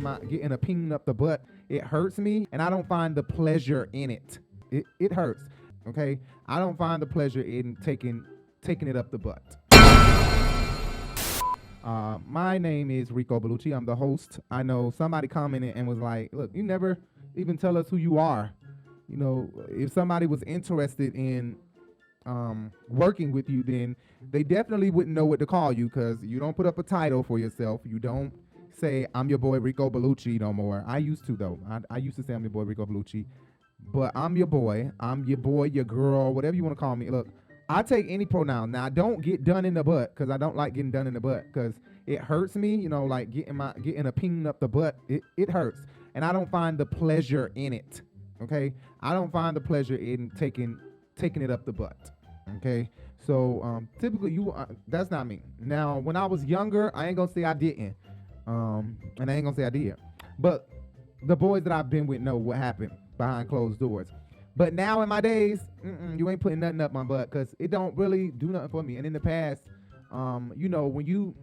Like getting a ping up the butt, it hurts me, and I don't find the pleasure in it. It hurts. Okay, I don't find the pleasure in taking it up the butt. My name is Rico Bellucci. I'm the host. I know somebody commented and was like, "Look, you never even tell us who you are." If somebody was interested in working with you, then they definitely wouldn't know what to call you, because you don't put up a title for yourself. You don't say, "I'm your boy Rico Bellucci" no more. I used to, though. I used to say I'm your boy Rico Bellucci, but I'm your boy. I'm your boy, your girl, whatever you want to call me. Look, I take any pronoun. Now, don't get done in the butt, because I don't like getting done in the butt, because it hurts me. Like getting a ping up the butt. It hurts, and I don't find the pleasure in it. Okay, I don't find the pleasure in taking it up the butt. Okay, so typically that's not me. Now, when I was younger, I ain't gonna say I didn't, and I ain't gonna say I did, but the boys that I've been with know what happened behind closed doors. But now in my days, you ain't putting nothing up my butt, because it don't really do nothing for me. And in the past, when you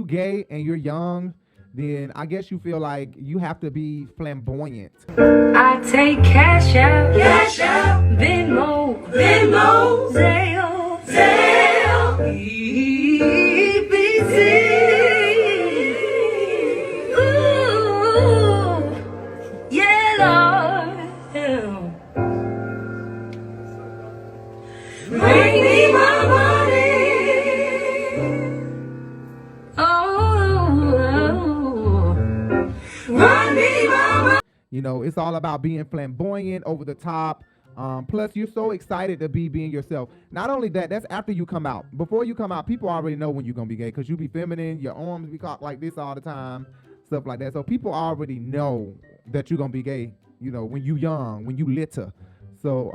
gay and you're young, then I guess you feel like you have to be flamboyant. I take cash out, Venmo, Zelle, EBT. Ooh, yeah, Lord. Bring me my money. Run me my money. It's all about being flamboyant, over the top. Plus, you're so excited to be being yourself. Not only that, that's after you come out. Before you come out, people already know when you're going to be gay, because you be feminine, your arms be cocked like this all the time, stuff like that. So people already know that you're going to be gay, when you young, when you litter. So,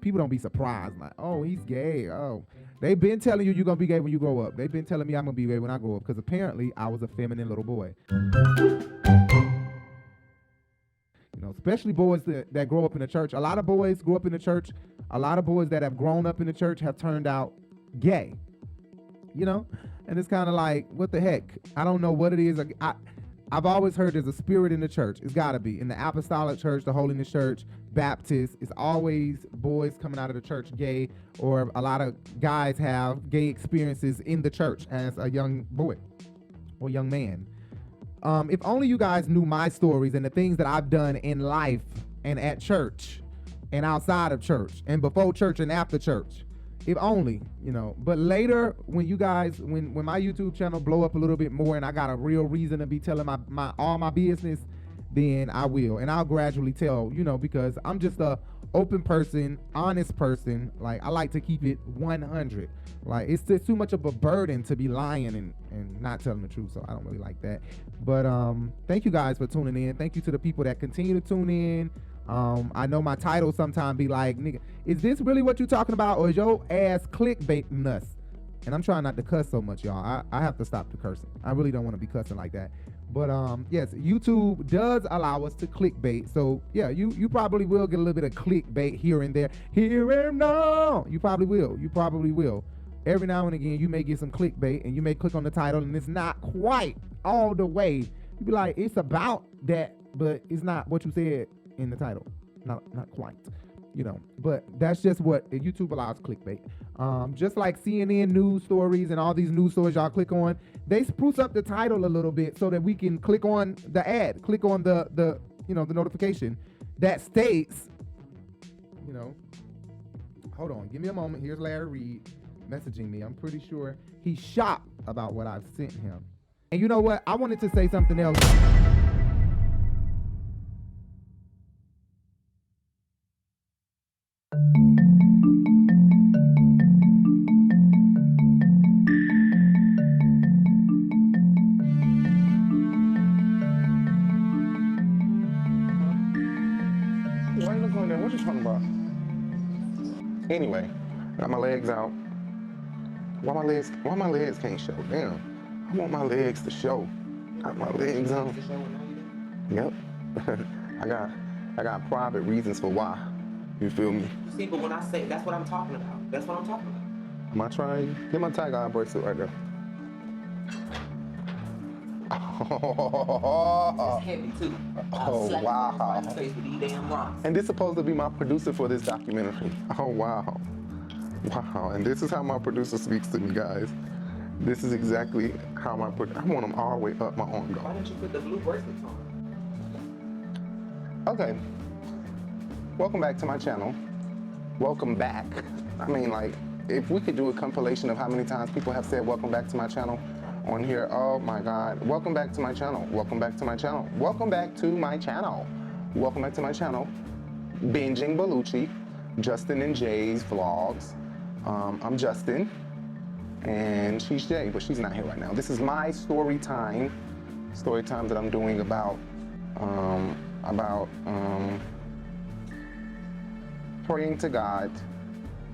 people don't be surprised. Like, oh, he's gay. Oh, they've been telling you you're going to be gay when you grow up. They've been telling me I'm going to be gay when I grow up, because apparently I was a feminine little boy. Especially boys that grow up in the church. A lot of boys grew up in the church. A lot of boys that have grown up in the church have turned out gay. And it's kind of like, what the heck? I don't know what it is. I've always heard there's a spirit in the church. It's got to be. In the Apostolic Church, the Holiness Church, Baptist, it's always boys coming out of the church gay, or a lot of guys have gay experiences in the church as a young boy or young man. If only you guys knew my stories and the things that I've done in life and at church and outside of church and before church and after church. If only, But later, when you guys, when my YouTube channel blow up a little bit more and I got a real reason to be telling all my business, then I will. And I'll gradually tell, because I'm just a open person, honest person. Like, I like to keep it 100. Like, it's just too much of a burden to be lying and not telling the truth. So I don't really like that. But thank you guys for tuning in. Thank you to the people that continue to tune in. I know my title sometimes be like, nigga, is this really what you talking about, or is your ass clickbaiting us? And I'm trying not to cuss so much, y'all. I have to stop the cursing. I really don't want to be cussing like that. But yes, YouTube does allow us to clickbait. So yeah, you probably will get a little bit of clickbait here and there. Here and now. You probably will. Every now and again, you may get some clickbait, and you may click on the title, and it's not quite all the way. You be like, it's about that, but it's not what you said in the title. Not quite. But that's just what YouTube allows clickbait. Just like CNN news stories and all these news stories y'all click on, they spruce up the title a little bit so that we can click on the ad, click on the the notification that states, hold on, give me a moment. Here's Larry Reed messaging me. I'm pretty sure he's shocked about what I've sent him. And you know what? I wanted to say something else. Anyway, got my legs out. Why my legs can't show? Damn. I want my legs to show. Got my legs on. Yep. I got private reasons for why. You feel me? See, but when I say, that's what I'm talking about. That's what I'm talking about. Am I trying? Get my tiger eye bracelet right there. It's heavy too. Oh, wow. My face with these damn rocks. And this is supposed to be my producer for this documentary. Oh, wow. Wow. And this is how my producer speaks to me, guys. This is exactly how I want them all the way up my arm, Why though. didn't you put the blue bracelets on? Okay. Welcome back to my channel. Welcome back. I mean, like, if we could do a compilation of how many times people have said welcome back to my channel on here, oh my God. Welcome back to my channel. Welcome back to my channel. Welcome back to my channel. Welcome back to my channel. Binging Bellucci, Justin and Jay's vlogs. I'm Justin, and she's Jay, but she's not here right now. This is my story time that I'm doing about praying to God,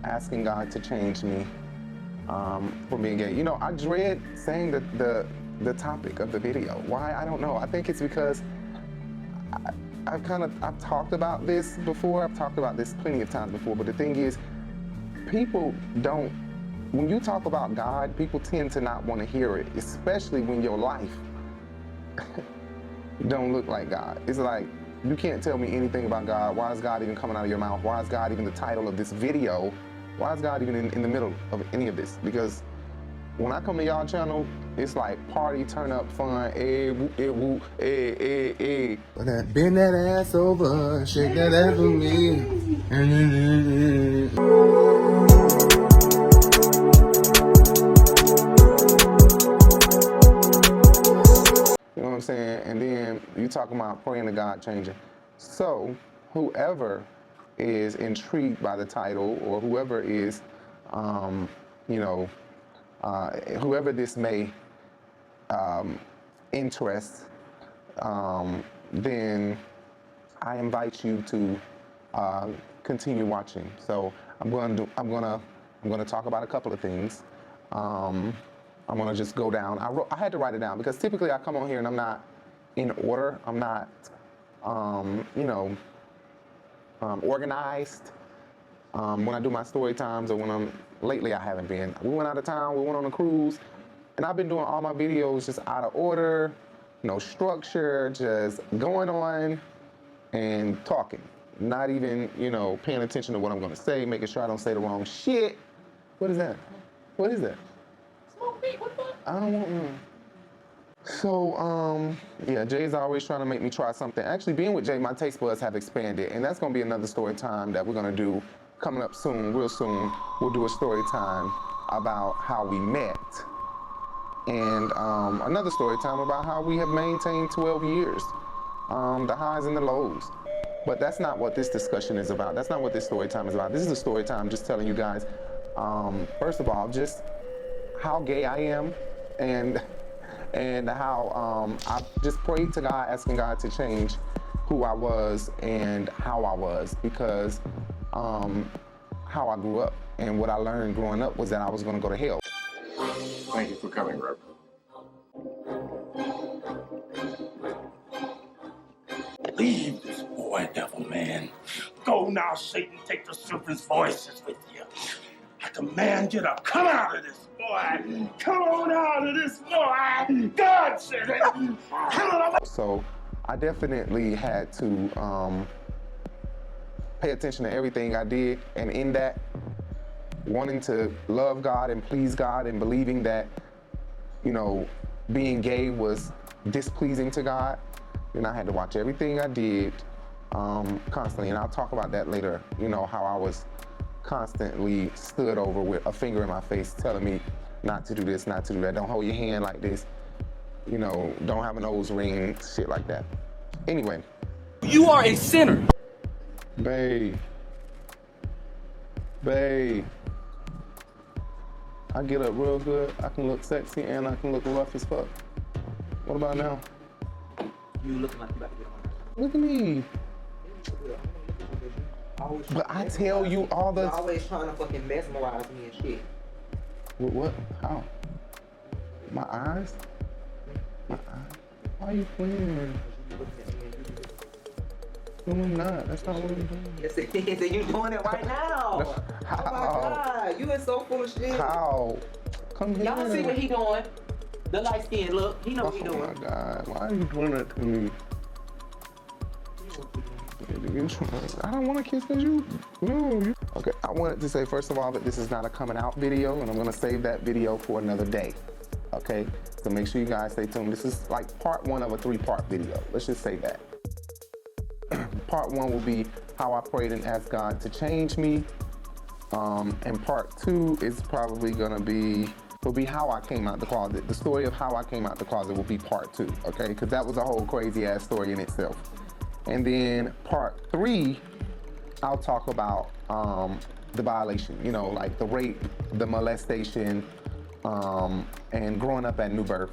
asking God to change me for being gay. You know, I dread saying the topic of the video. Why? I don't know. I think it's because I've talked about this before. I've talked about this plenty of times before, but the thing is, people don't, when you talk about God, people tend to not want to hear it, especially when your life don't look like God. It's like, you can't tell me anything about God. Why is God even coming out of your mouth? Why is God even the title of this video? Why is God even in the middle of any of this? Because when I come to y'all channel, it's like party, turn up, fun, woo, bend that ass over, shake that ass for me. You know what I'm saying? And then you talking about praying to God changing. So whoever is intrigued by the title, or whoever is, whoever this may interest, then I invite you to continue watching. So I'm gonna talk about a couple of things. I'm gonna just go down. I had to write it down because typically I come on here and I'm not in order. I'm not, organized when I do my story times, or when lately I haven't been. We went out of town, we went on a cruise, and I've been doing all my videos just out of order, no structure, just going on and talking. Not even, paying attention to what I'm gonna say, making sure I don't say the wrong shit. What is that? What is that? I don't want one. So, yeah, Jay's always trying to make me try something. Actually, being with Jay, my taste buds have expanded, and that's going to be another story time that we're going to do coming up soon, real soon. We'll do a story time about how we met, and another story time about how we have maintained 12 years, the highs and the lows. But that's not what this discussion is about. That's not what this story time is about. This is a story time just telling you guys, first of all, just how gay I am, and how I just prayed to God, asking God to change who I was and how I was, because how I grew up and what I learned growing up was that I was going to go to hell. Thank you for coming, Reverend. Leave this boy, devil man. Go now, Satan, take the serpent's voices with you. I command you to come out of this boy. Come on out of this boy. God said it. Come on. So I definitely had to pay attention to everything I did, and in that, wanting to love God and please God and believing that, being gay was displeasing to God, then I had to watch everything I did constantly, and I'll talk about that later, how I was constantly stood over with a finger in my face telling me not to do this, not to do that, don't hold your hand like this, don't have a nose ring, shit like that. Anyway. You are a sinner. Babe. I get up real good, I can look sexy, and I can look rough as fuck. What about now? You looking like you about to get on my nerves. Look at me. I always But I tell you all You're the. always trying to fucking mesmerize me and shit. What? How? My eyes? My eyes? Why are you playing? No, I'm not. That's not what I'm doing. Yes, it is, and you doing it right now. Oh my God, you is so full of shit. How? Come here. Y'all see what he doing? The light skin look. He know what he Oh doing. my God. Why are you doing that to me? I don't want to kiss you. No. Okay, I wanted to say first of all that this is not a coming out video, and I'm gonna save that video for another day. Okay, so make sure you guys stay tuned. This is like part 1 of a 3-part video. Let's just say that. Part 1 will be how I prayed and asked God to change me, and part 2 is probably gonna be how I came out the closet. The story of how I came out the closet will be part 2. Okay, because that was a whole crazy ass story in itself. And then part 3, I'll talk about the violation, you know, like the rape, the molestation, and growing up at New Birth,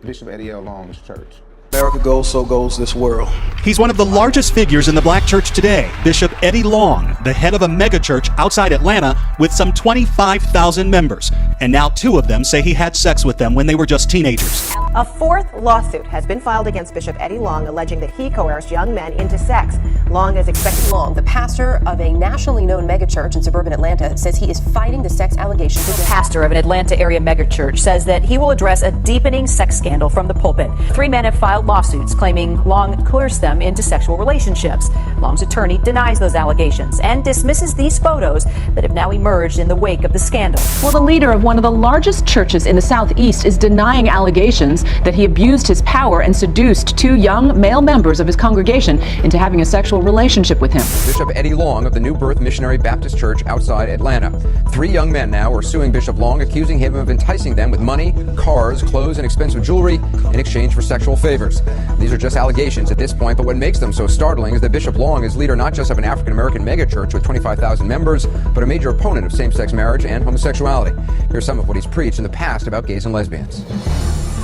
Bishop Eddie L. Long's church. America goes, so goes this world. He's one of the largest figures in the black church today, Bishop Eddie Long, the head of a megachurch outside Atlanta with some 25,000 members. And now 2 of them say he had sex with them when they were just teenagers. A 4th lawsuit has been filed against Bishop Eddie Long, alleging that he coerced young men into sex. Long is expected. Long, the pastor of a nationally known megachurch in suburban Atlanta, says he is fighting the sex allegations. The pastor of an Atlanta area megachurch says that he will address a deepening sex scandal from the pulpit. 3 men have filed lawsuits claiming Long coerced them into sexual relationships. Long's attorney denies those allegations and dismisses these photos that have now emerged in the wake of the scandal. Well, the leader of one of the largest churches in the Southeast is denying allegations that he abused his power and seduced 2 young male members of his congregation into having a sexual relationship with him. Bishop Eddie Long of the New Birth Missionary Baptist Church outside Atlanta. 3 young men now are suing Bishop Long, accusing him of enticing them with money, cars, clothes, and expensive jewelry in exchange for sexual favors. These are just allegations at this point, but what makes them so startling is that Bishop Long is leader not just of an African-American megachurch with 25,000 members, but a major opponent of same-sex marriage and homosexuality. Here's some of what he's preached in the past about gays and lesbians.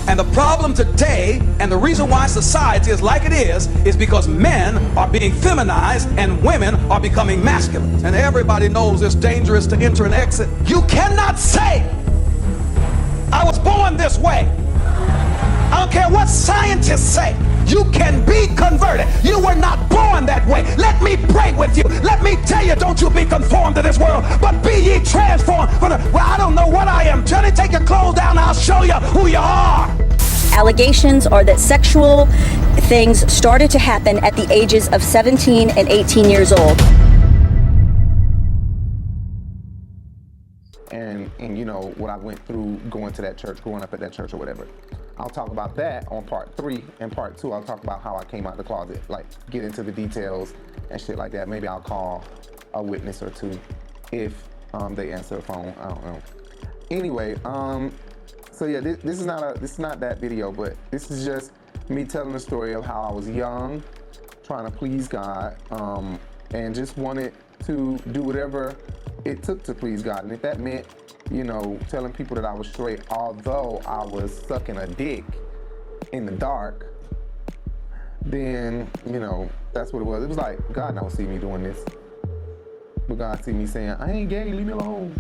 And the problem today, and the reason why society is like it is because men are being feminized and women are becoming masculine. And everybody knows it's dangerous to enter and exit. You cannot say, I was born this way. I don't care what scientists say. You can be converted. You were not born that way. Let me pray with you. Let me tell you, don't you be conformed to this world, but be ye transformed. Well, I don't know what I am. Johnny, take your clothes down. I'll show you who you are. Allegations are that sexual things started to happen at the ages of 17 and 18 years old. And you know, what I went through going to that church, growing up at that church or whatever. I'll talk about that on part 3, and part 2 I'll talk about how I came out the closet, like get into the details and shit like that. Maybe I'll call a witness or 2 if they answer the phone. I don't know. Anyway, so yeah, this is not that video, but this is just me telling the story of how I was young, trying to please God, and just wanted to do whatever it took to please God. And if that meant, you know, telling people that I was straight, although I was sucking a dick in the dark, then, you know, that's what it was. It was like, God don't see me doing this. But God see me saying, I ain't gay, leave me alone.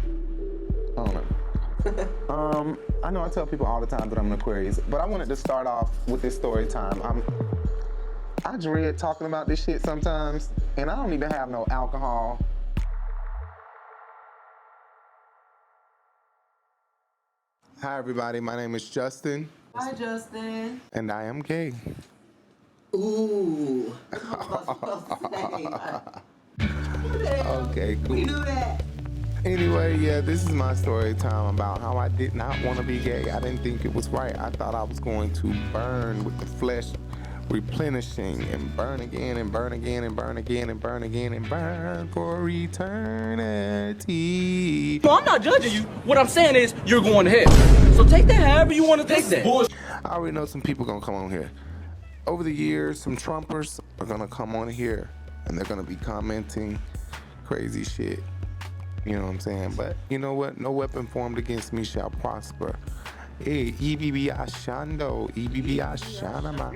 I don't know. I know I tell people all the time that I'm an Aquarius, but I wanted to start off with this story time. I dread talking about this shit sometimes, and I don't even have no alcohol. Hi everybody, my name is Justin. Hi Justin. And I am gay. Ooh. That's what I'm supposed to say. Okay, cool. We knew that. Anyway, yeah, this is my story time about how I did not want to be gay. I didn't think it was right. I thought I was going to burn with the flesh replenishing and burn again and burn again and burn again and burn again and burn for eternity. No, I'm not judging you. What I'm saying is you're going to hell. So take that however you want to take that. I already know some people gonna come on here. Over the years, some Trumpers are gonna come on here and they're gonna be commenting crazy shit. You know what I'm saying? But you know what? No weapon formed against me shall prosper. Hey, EBB Ashando, EBB Ashanama.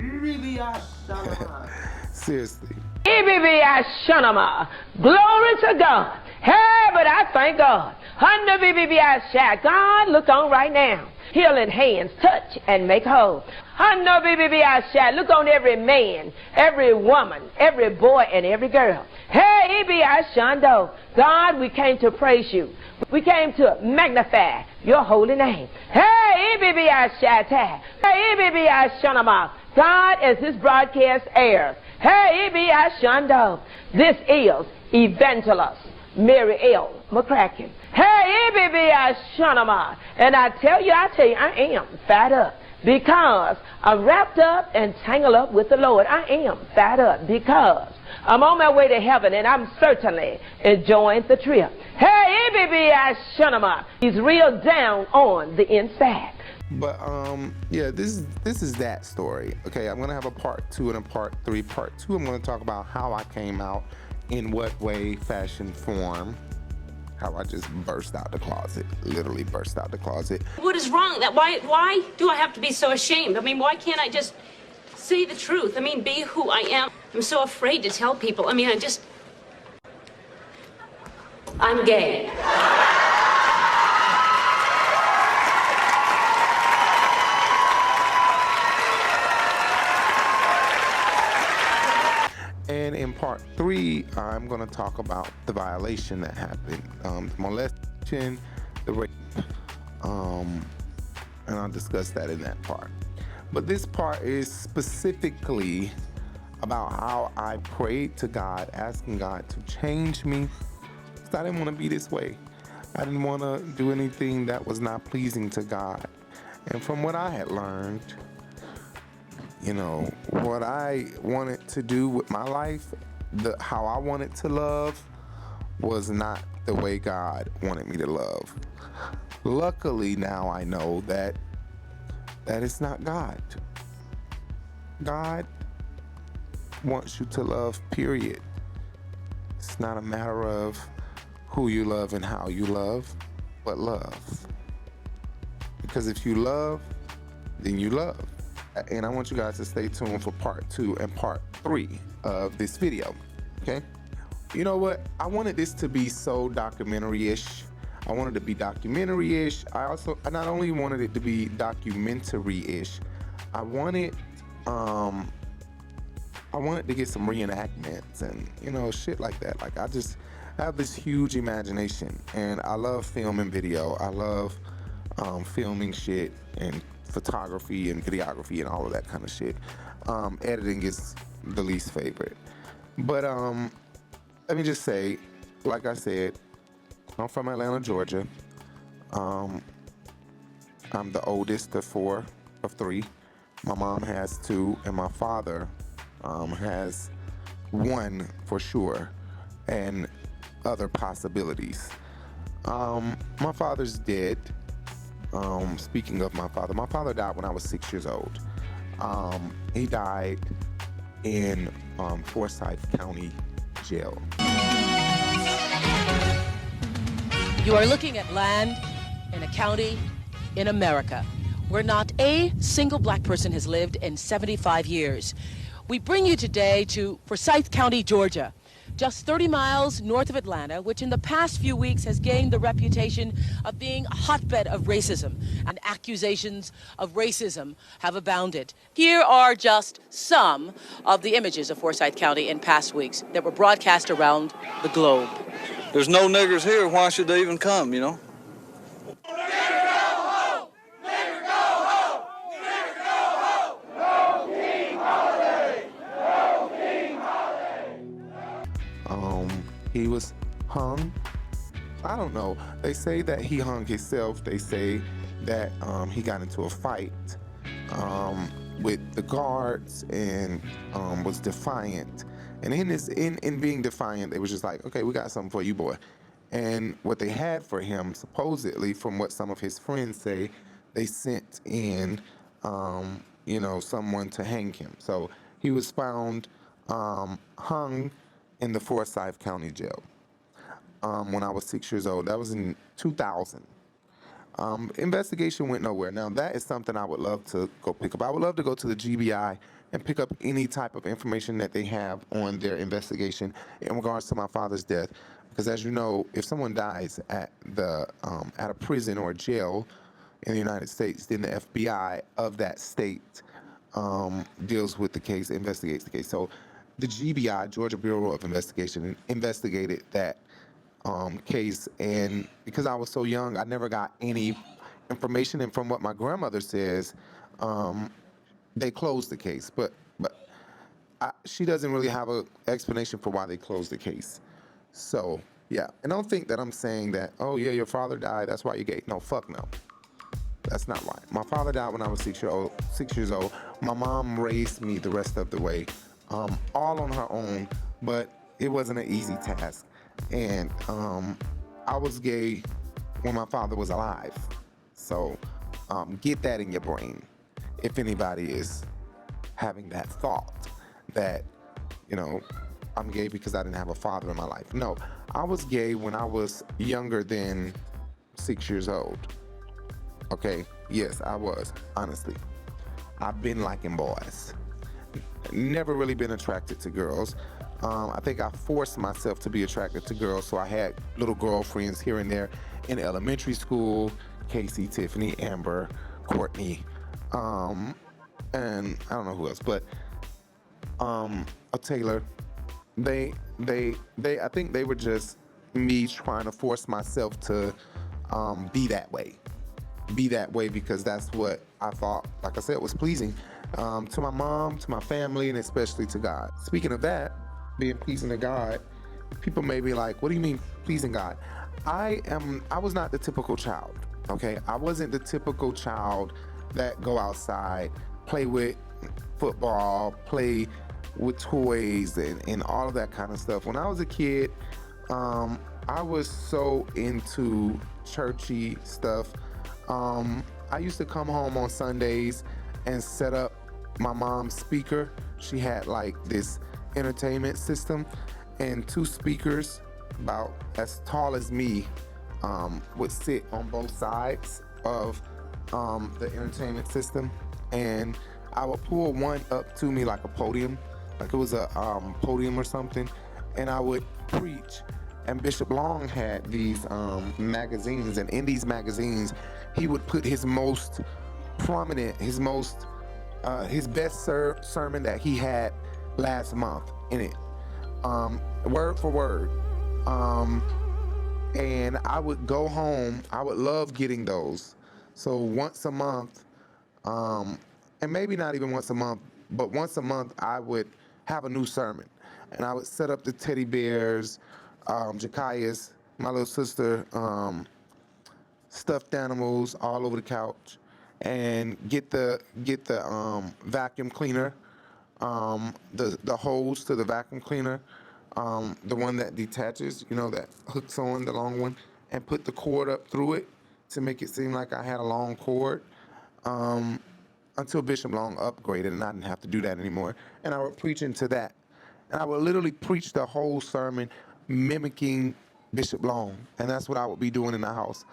Seriously. EBBI Shunama. Glory to God. Hey, but I thank God. Under BBBI Shack. God, look on right now. Healing hands, touch and make whole. Under BBBI Shack. Look on every man, every woman, every boy, and every girl. Hey, EBBI Shundo. God, we came to praise you. We came to magnify your holy name. Hey, EBBI Shatta. Hey, EBBI Shunama. God, as this broadcast airs. Hey, EBBI Shundo. This is Evangelist Mary L. McCracken. Hey, EBBI Shunama. And I tell you, I am fed up because I'm wrapped up and tangled up with the Lord. I am fed up because I'm on my way to heaven and I'm certainly enjoying the trip. Hey, EBBI Shunama. He's real down on the inside. But yeah, this is that story. Okay, I'm gonna have a part 2 and a part 3. Part 2, I'm gonna talk about how I came out, in what way, fashion, form, how I just burst out the closet, literally burst out the closet. What is wrong? Why do I have to be so ashamed? I mean, why can't I just say the truth? I mean, be who I am. I'm so afraid to tell people. I mean, I'm gay. And in part 3, I'm going to talk about the violation that happened, the molestation, the rape, and I'll discuss that in that part. But this part is specifically about how I prayed to God, asking God to change me, because I didn't want to be this way. I didn't want to do anything that was not pleasing to God. And from what I had learned, you know, what I wanted to do with my life, how I wanted to love, was not the way God wanted me to love. Luckily, now I know that it's not God. God wants you to love, period. It's not a matter of who you love and how you love, but love. Because if you love, then you love. And I want you guys to stay tuned for part 2 and part 3 of this video, okay? You know what? I wanted this to be so documentary-ish. I wanted it to be documentary-ish. I not only wanted it to be documentary-ish, I wanted to get some reenactments and, you know, shit like that. Like, I have this huge imagination, and I love film and video. I love filming shit and photography and videography and all of that kind of shit. Editing is the least favorite. But let me just say, like I said, I'm from Atlanta, Georgia. I'm the oldest of 4 of 3. My mom has 2, and my father has 1 for sure, and other possibilities. My father's dead. Speaking of my father died when I was 6 years old. He died in Forsyth County Jail. You are looking at land in a county in America where not a single black person has lived in 75 years. We bring you today to Forsyth County, Georgia, just 30 miles north of Atlanta, which in the past few weeks has gained the reputation of being a hotbed of racism, and accusations of racism have abounded. Here are just some of the images of Forsyth County in past weeks that were broadcast around the globe. There's no niggers here, why should they even come, you know? He was hung. I don't know. They say that he hung himself. They say that he got into a fight with the guards and was defiant. And in being defiant, they was just like, okay, we got something for you, boy. And what they had for him, supposedly, from what some of his friends say, they sent in, you know, someone to hang him. So he was found hung in the Forsyth County Jail when I was 6 years old. That was in 2000. Investigation went nowhere. Now, that is something I would love to go pick up. I would love to go to the GBI and pick up any type of information that they have on their investigation in regards to my father's death. Because as you know, if someone dies at a prison or jail in the United States, then the FBI of that state deals with the case, investigates the case. So the GBI, Georgia Bureau of Investigation, investigated that case, and because I was so young, I never got any information. And from what my grandmother says, they closed the case, but she doesn't really have an explanation for why they closed the case. So yeah, and don't think that I'm saying that, oh yeah, your father died, that's why you're gay. No, fuck no. That's not why. My father died when I was 6 years old. My mom raised me the rest of the way, all on her own, but it wasn't an easy task. And I was gay when my father was alive. So get that in your brain if anybody is having that thought that, you know, I'm gay because I didn't have a father in my life. No, I was gay when I was younger than 6 years old. Okay, yes, I was, honestly. I've been liking boys. Never really been attracted to girls. I think I forced myself to be attracted to girls, so I had little girlfriends here and there in elementary school, Casey, Tiffany, Amber, Courtney, and I don't know who else, but Taylor. I think they were just me trying to force myself to be that way because that's what I thought, like I said, was pleasing to my mom, to my family, and especially to God. Speaking of that, being pleasing to God, people may be like, what do you mean pleasing God? I was not the typical child, okay? I wasn't the typical child that go outside, play with football, play with toys and all of that kind of stuff. When I was a kid, I was so into churchy stuff. I used to come home on Sundays and set up my mom's speaker. She had like this entertainment system, and 2 speakers about as tall as me would sit on both sides of the entertainment system, and I would pull one up to me like a podium, like it was a podium or something, and I would preach. And Bishop Long had these magazines, and in these magazines he would put his most prominent, his best sermon that he had last month in it, word for word. And I would go home, I would love getting those. So once a month, and maybe not even once a month, but once a month I would have a new sermon. And I would set up the teddy bears, Jakias, my little sister, stuffed animals all over the couch, and get the vacuum cleaner, the hose to the vacuum cleaner, the one that detaches, you know, that hooks on, the long one, and put the cord up through it to make it seem like I had a long cord, until Bishop Long upgraded and I didn't have to do that anymore. And I would preach into that. And I would literally preach the whole sermon mimicking Bishop Long, and that's what I would be doing in the house.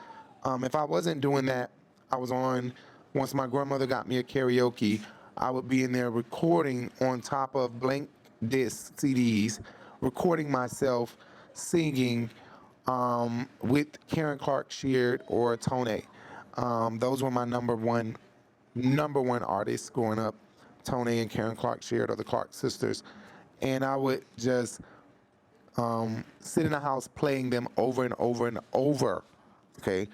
If I wasn't doing that, once my grandmother got me a karaoke, I would be in there recording on top of blank disc CDs, recording myself singing with Karen Clark Sheard or Tone. Those were my number one artists growing up. Tone and Karen Clark Sheard are the Clark sisters. And I would just sit in the house playing them over and over and over, okay?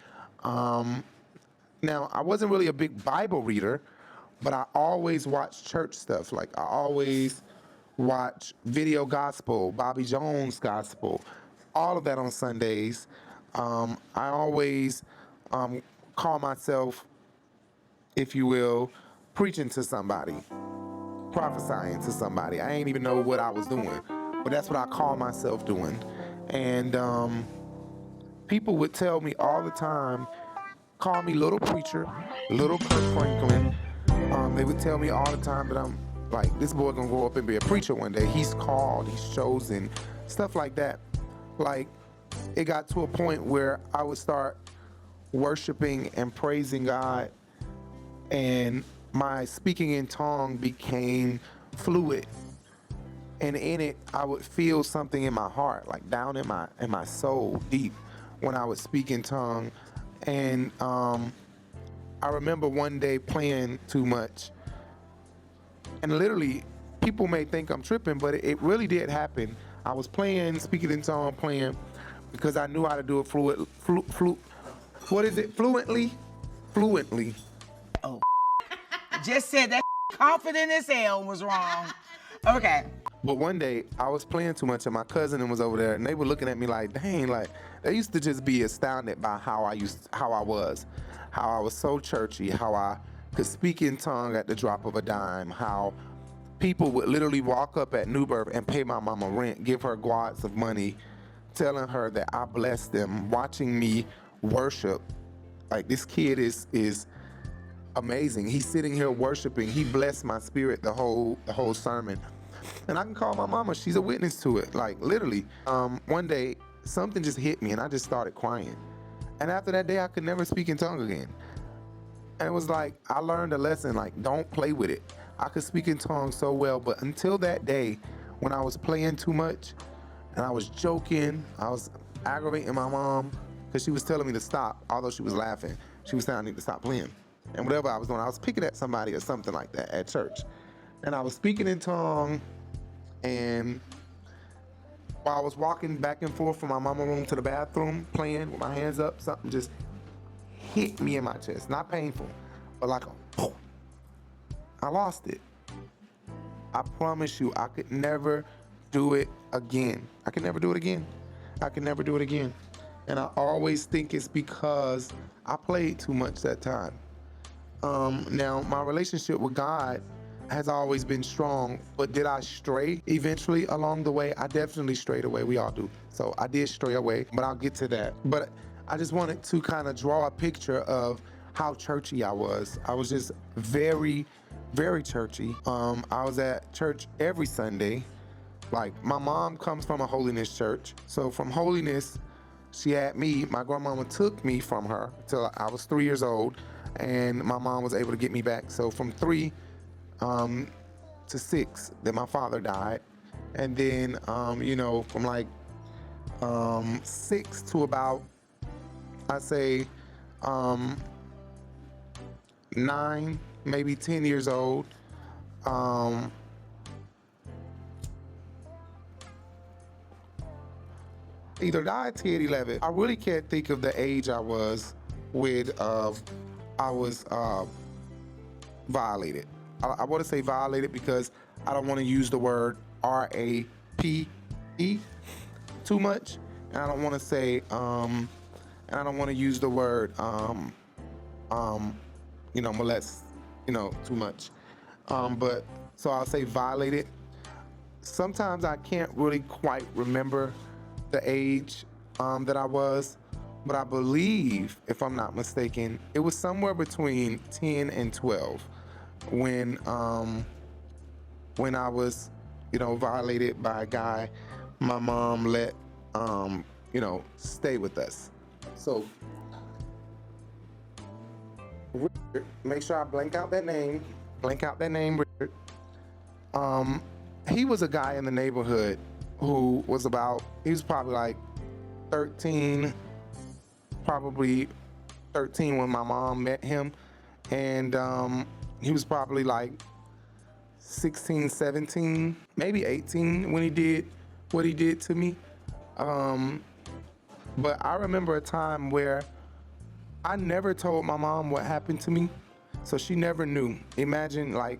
Now, I wasn't really a big Bible reader, but I always watched church stuff. Like, I always watch video gospel, Bobby Jones gospel, all of that on Sundays. I always call myself, if you will, preaching to somebody, prophesying to somebody. I ain't even know what I was doing, but that's what I call myself doing. And people would tell me all the time, call me Little Preacher, Little Kirk Franklin. They would tell me all the time that I'm like, this boy gonna grow up and be a preacher one day. He's called, he's chosen, stuff like that. Like, it got to a point where I would start worshiping and praising God, and my speaking in tongue became fluid. And in it, I would feel something in my heart, like down in my soul, deep, when I would speak in tongue. And I remember one day playing too much. And literally, people may think I'm tripping, but it really did happen. I was playing, speaking in tongue, playing, because I knew how to do it fluently. Oh, just said that confident as hell was wrong. Okay. But one day, I was playing too much, and my cousin was over there, and they were looking at me like, dang, like, they used to just be astounded by how I was so churchy, how I could speak in tongue at the drop of a dime, how people would literally walk up at New Birth and pay my mama rent, give her gwads of money, telling her that I blessed them, watching me worship. Like, this kid is amazing. He's sitting here worshiping. He blessed my spirit the whole sermon. And I can call my mama. She's a witness to it. Like, literally. One day, something just hit me, and I just started crying. And after that day, I could never speak in tongue again. And it was like, I learned a lesson, like, don't play with it. I could speak in tongue so well, but until that day, when I was playing too much, and I was joking, I was aggravating my mom, because she was telling me to stop, although she was laughing. She was saying I need to stop playing. And whatever I was doing, I was picking at somebody or something like that at church. And I was speaking in tongue, and while I was walking back and forth from my mama room to the bathroom, playing with my hands up, something just hit me in my chest. Not painful, but like a poof. I lost it. I promise you, I could never do it again. I could never do it again. I could never do it again. And I always think it's because I played too much that time. Now, my relationship with God has always been strong, but did I stray eventually along the way? I definitely strayed away. We all do. So I did stray away, but I'll get to that. But I just wanted to kind of draw a picture of how churchy I was. I was just very, very churchy. I was at church every Sunday. Like, my mom comes from a holiness church. So from holiness, she had me, my grandmama took me from her till I was 3 years old, and my mom was able to get me back. So from 3 to 6, then my father died. And then, from like 6 to about, I say, 9, maybe 10 years old, either died 10, 11. I really can't think of the age I was when I was violated. I want to say violated because I don't want to use the word R-A-P-E too much, and I don't want to say and I don't want to use the word molest, too much. But so I'll say violated. Sometimes I can't really quite remember the age that I was, but I believe, if I'm not mistaken, it was somewhere between 10 and 12 when I was, violated by a guy my mom let, stay with us. So, Richard, make sure I blank out that name, Richard. He was a guy in the neighborhood who was he was probably like 13 when my mom met him. And he was probably like 16, 17, maybe 18 when he did what he did to me. But I remember a time where I never told my mom what happened to me, so she never knew. Imagine, like,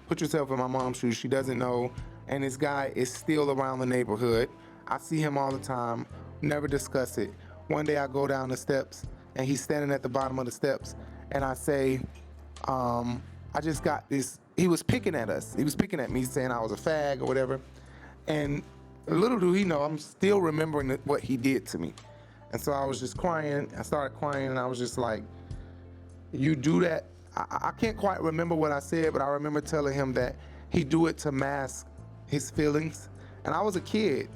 put yourself in my mom's shoes. She doesn't know, and this guy is still around the neighborhood. I see him all the time, never discuss it. One day I go down the steps, and he's standing at the bottom of the steps, and I say, I just got this. He was picking at us. He was picking at me, saying I was a fag or whatever. And little do he know, I'm still remembering what he did to me. And so I was just crying. I started crying, and I was just like, you do that? I can't quite remember what I said, but I remember telling him that he do it to mask his feelings. And I was a kid.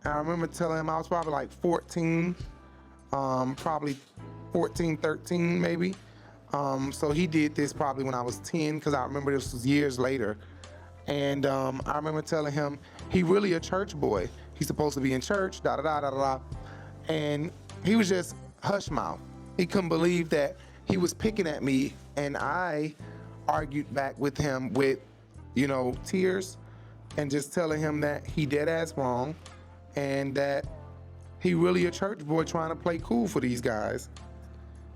And I remember telling him I was probably like 14, probably 14, 13 maybe. So he did this probably when I was 10, because I remember this was years later. And I remember telling him, he really a church boy. He's supposed to be in church, da-da-da-da-da. And he was just hush mouth. He couldn't believe that he was picking at me, and I argued back with him with, you know, tears, and just telling him that he dead ass wrong, and that he really a church boy trying to play cool for these guys.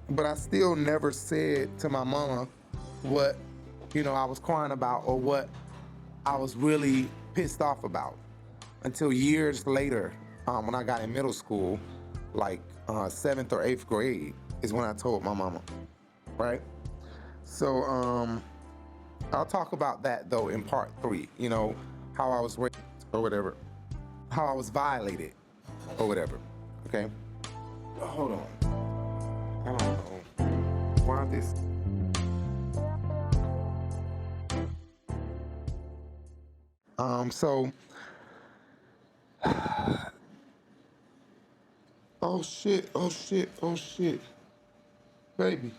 But I still never said to my mama what, you know, I was crying about or what I was really pissed off about until years later, when I got in middle school, like 7th or 8th grade is when I told my mama, right? So I'll talk about that though in part 3, you know, how I was raped or whatever, how I was violated or whatever, okay? Hold on. I don't know. Why this? So, oh shit, oh shit, oh shit. Baby,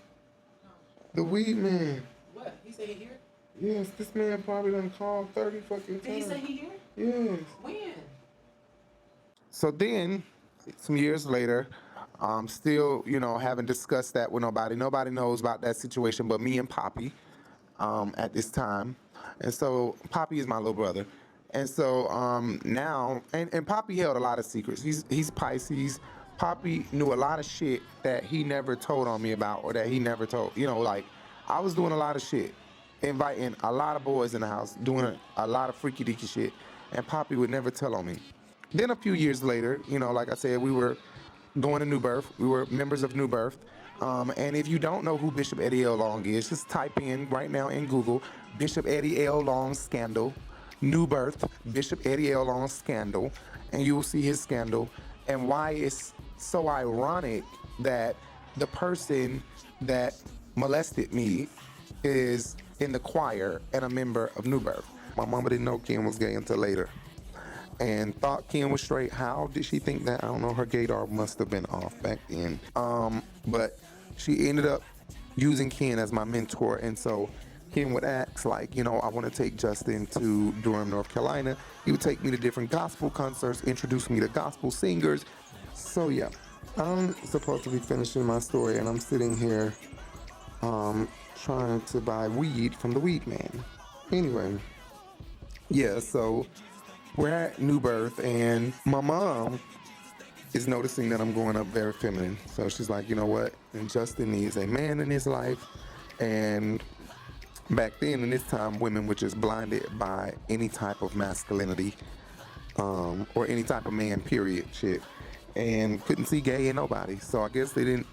the weed man. What? He said he here? Yes, this man probably done called 30 fucking times. Did he say he here? Yes. When? So then, some years later, still, you know, haven't discussed that with nobody. Nobody knows about that situation but me and Poppy at this time. And so Poppy is my little brother. And so now, and Poppy held a lot of secrets. He's Pisces. Poppy knew a lot of shit that he never told on me about, or that he never told, you know, like I was doing a lot of shit, inviting a lot of boys in the house, doing a lot of freaky deaky shit, and Poppy would never tell on me. Then a few years later, you know, like I said, we were going to New Birth. We were members of New Birth. And if you don't know who Bishop Eddie L. Long is, just type in right now in Google, Bishop Eddie L. Long scandal, New Birth, Bishop Eddie L. Long scandal, and you will see his scandal and why it's so ironic that the person that molested me is in the choir and a member of New Birth. My mama didn't know Ken was gay until later, and thought Ken was straight. How did she think that? I don't know. Her gaydar must have been off back then. But she ended up using Ken as my mentor, and so Ken would ask, like, you know, I want to take Justin to Durham, North Carolina. He would take me to different gospel concerts, introduce me to gospel singers. So yeah, I'm supposed to be finishing my story, and I'm sitting here trying to buy weed from the weed man. Anyway, yeah, so we're at New Birth, and my mom is noticing that I'm growing up very feminine. So she's like, you know what? And Justin needs a man in his life. And back then, in this time, women were just blinded by any type of masculinity, or any type of man, period, shit. And couldn't see gay in nobody. So I guess they didn't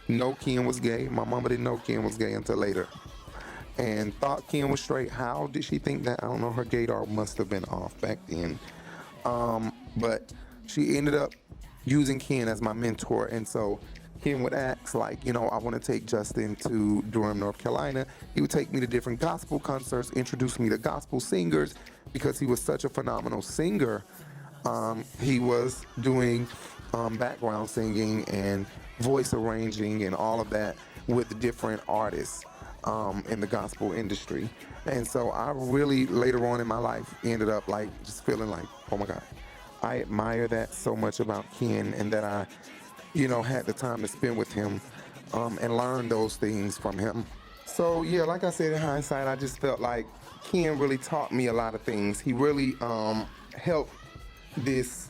know Ken was gay. My mama didn't know Ken was gay until later. And thought Ken was straight. How did she think that? I don't know. Her gaydar must have been off back then. But she ended up using Ken as my mentor. And so Ken would ask, like, you know, I want to take Justin to Durham, North Carolina. He would take me to different gospel concerts, introduce me to gospel singers, because he was such a phenomenal singer. He was doing background singing and voice arranging and all of that with different artists in the gospel industry. And so I really, later on in my life, ended up like just feeling like, oh my God, I admire that so much about Ken, and that I, you know, had the time to spend with him and learn those things from him. So yeah, like I said, in hindsight, I just felt like Ken really taught me a lot of things. He really helped this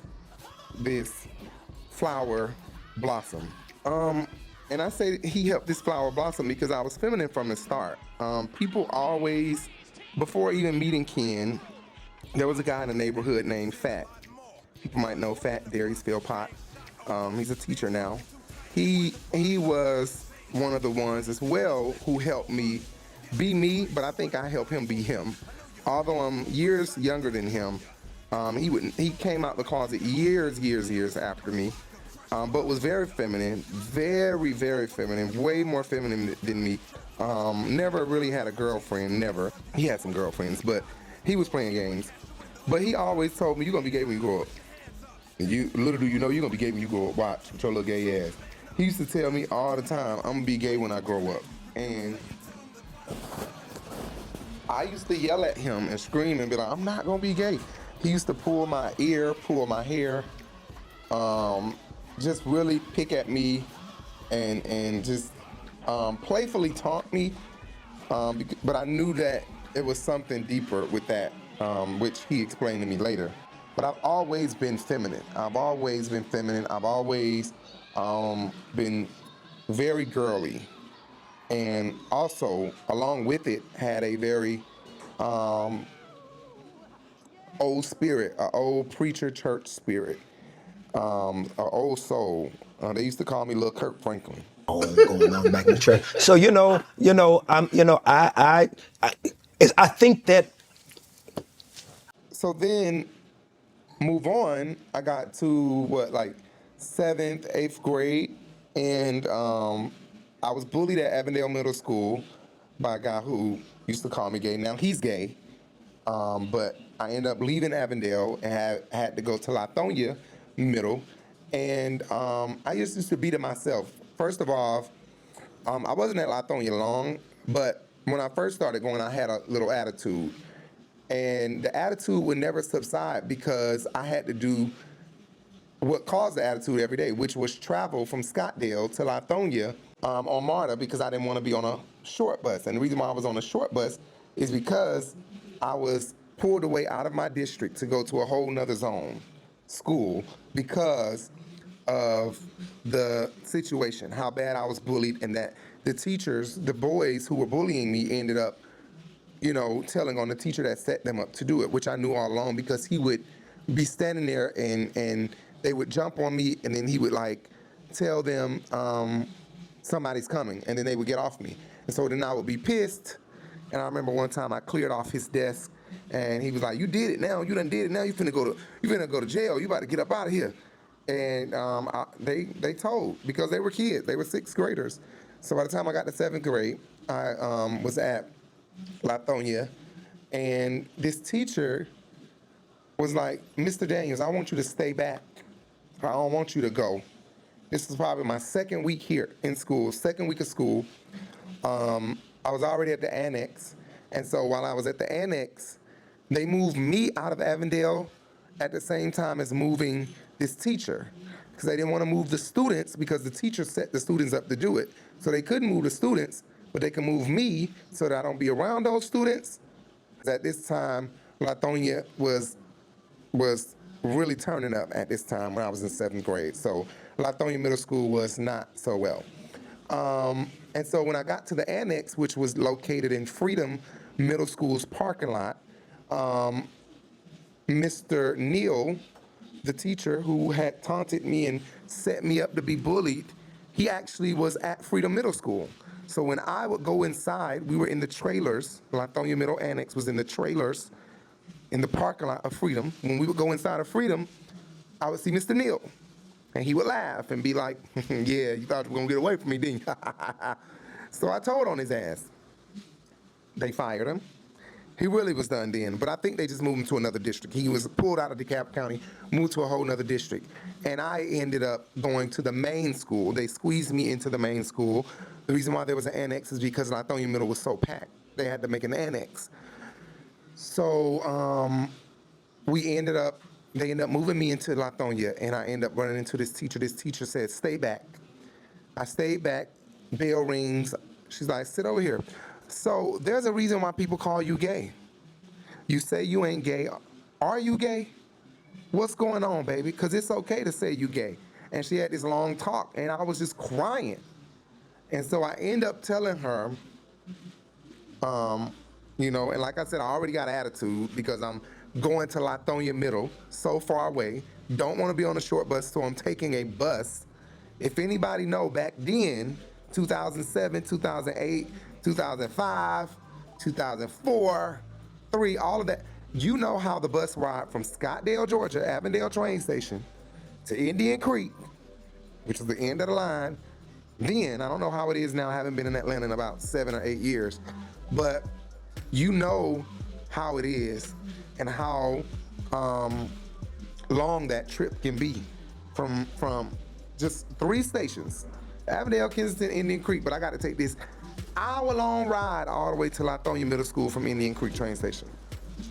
flower blossom. And I say he helped this flower blossom because I was feminine from the start. People always, before even meeting Ken, there was a guy in the neighborhood named Fat. People might know Fat, Darius Philpott. He's a teacher now. He was one of the ones as well who helped me be me, but I think I helped him be him. Although I'm years younger than him, he came out the closet years after me. But was very feminine, very, very feminine, way more feminine than me. Never really had a girlfriend, never. He had some girlfriends, but he was playing games. But he always told me, you're gonna be gay when you grow up. And you, little do you know, you're gonna be gay when you grow up. Watch, with your little gay ass. He used to tell me all the time, I'm gonna be gay when I grow up. And I used to yell at him and scream and be like, I'm not gonna be gay. He used to pull my ear, pull my hair, just really pick at me and just playfully taunt me. But I knew that it was something deeper with that, which he explained to me later. But I've always been feminine. I've always been very girly. And also, along with it, had a very old spirit, an old preacher church spirit, an old soul. They used to call me Lil Kirk Franklin. Going on back in the church. So I think that. So then, move on. I got to 7th, 8th grade, and I was bullied at Avondale Middle School by a guy who used to call me gay. Now he's gay, but I ended up leaving Avondale and had to go to Lithonia Middle, and I used to beat it myself. First of all, I wasn't at Lithonia long, but when I first started going, I had a little attitude. And the attitude would never subside because I had to do what caused the attitude every day, which was travel from Scottsdale to Lithonia on MARTA because I didn't want to be on a short bus. And the reason why I was on a short bus is because I was pulled away out of my district to go to a whole nother zone school because of the situation, how bad I was bullied, and that the teachers, the boys who were bullying me ended up telling on the teacher that set them up to do it, which I knew all along because he would be standing there and they would jump on me and then he would tell them somebody's coming and then they would get off me. And so then I would be pissed. And I remember one time I cleared off his desk and he was like, you did it now, you done did it now, you finna go to jail, you about to get up out of here. And they told, because they were kids, they were 6th graders. So by the time I got to 7th grade, I was at Lithonia, and this teacher was like, Mr. Daniels, I want you to stay back. I don't want you to go. This is probably my 2nd week here in school, 2nd week of school. I was already at the annex, and so while I was at the annex, they moved me out of Avondale at the same time as moving this teacher, because they didn't want to move the students because the teacher set the students up to do it. So they couldn't move the students, but they can move me so that I don't be around those students. At this time, Lithonia was really turning up at this time when I was in 7th grade. So Lithonia Middle School was not so well. And so when I got to the annex, which was located in Freedom Middle School's parking lot, Mr. Neal, the teacher who had taunted me and set me up to be bullied, he actually was at Freedom Middle School. So when I would go inside, we were in the trailers. Lithonia Middle Annex was in the trailers in the parking lot of Freedom. When we would go inside of Freedom, I would see Mr. Neal. And he would laugh and be like, yeah, you thought you were going to get away from me, didn't you? So I told on his ass. They fired him. He really was done then, but I think they just moved him to another district. He was pulled out of DeKalb County, moved to a whole nother district. And I ended up going to the main school. They squeezed me into the main school. The reason why there was an annex is because Lithonia Middle was so packed. They had to make an annex. So they ended up moving me into Lithonia, and I ended up running into this teacher. This teacher said, stay back. I stayed back, bell rings. She's like, sit over here. So there's a reason why people call you gay. You say you ain't gay. Are you gay? What's going on, baby? Because it's okay to say you gay. And she had this long talk, and I was just crying. And so I end up telling her, and like I said, I already got attitude because I'm going to Lithonia Middle, so far away, don't want to be on a short bus, so I'm taking a bus. If anybody know, back then, 2007, 2008, 2005, 2004, 3, all of that, you know how the bus ride from Scottsdale, Georgia, Avondale train station, to Indian Creek, which is the end of the line. Then, I don't know how it is now, I haven't been in Atlanta in about 7 or 8 years, but you know how it is and how long that trip can be from just 3 stations, Avondale, Kensington, Indian Creek, but I got to take this hour-long ride all the way to Lithonia Middle School from Indian Creek train station.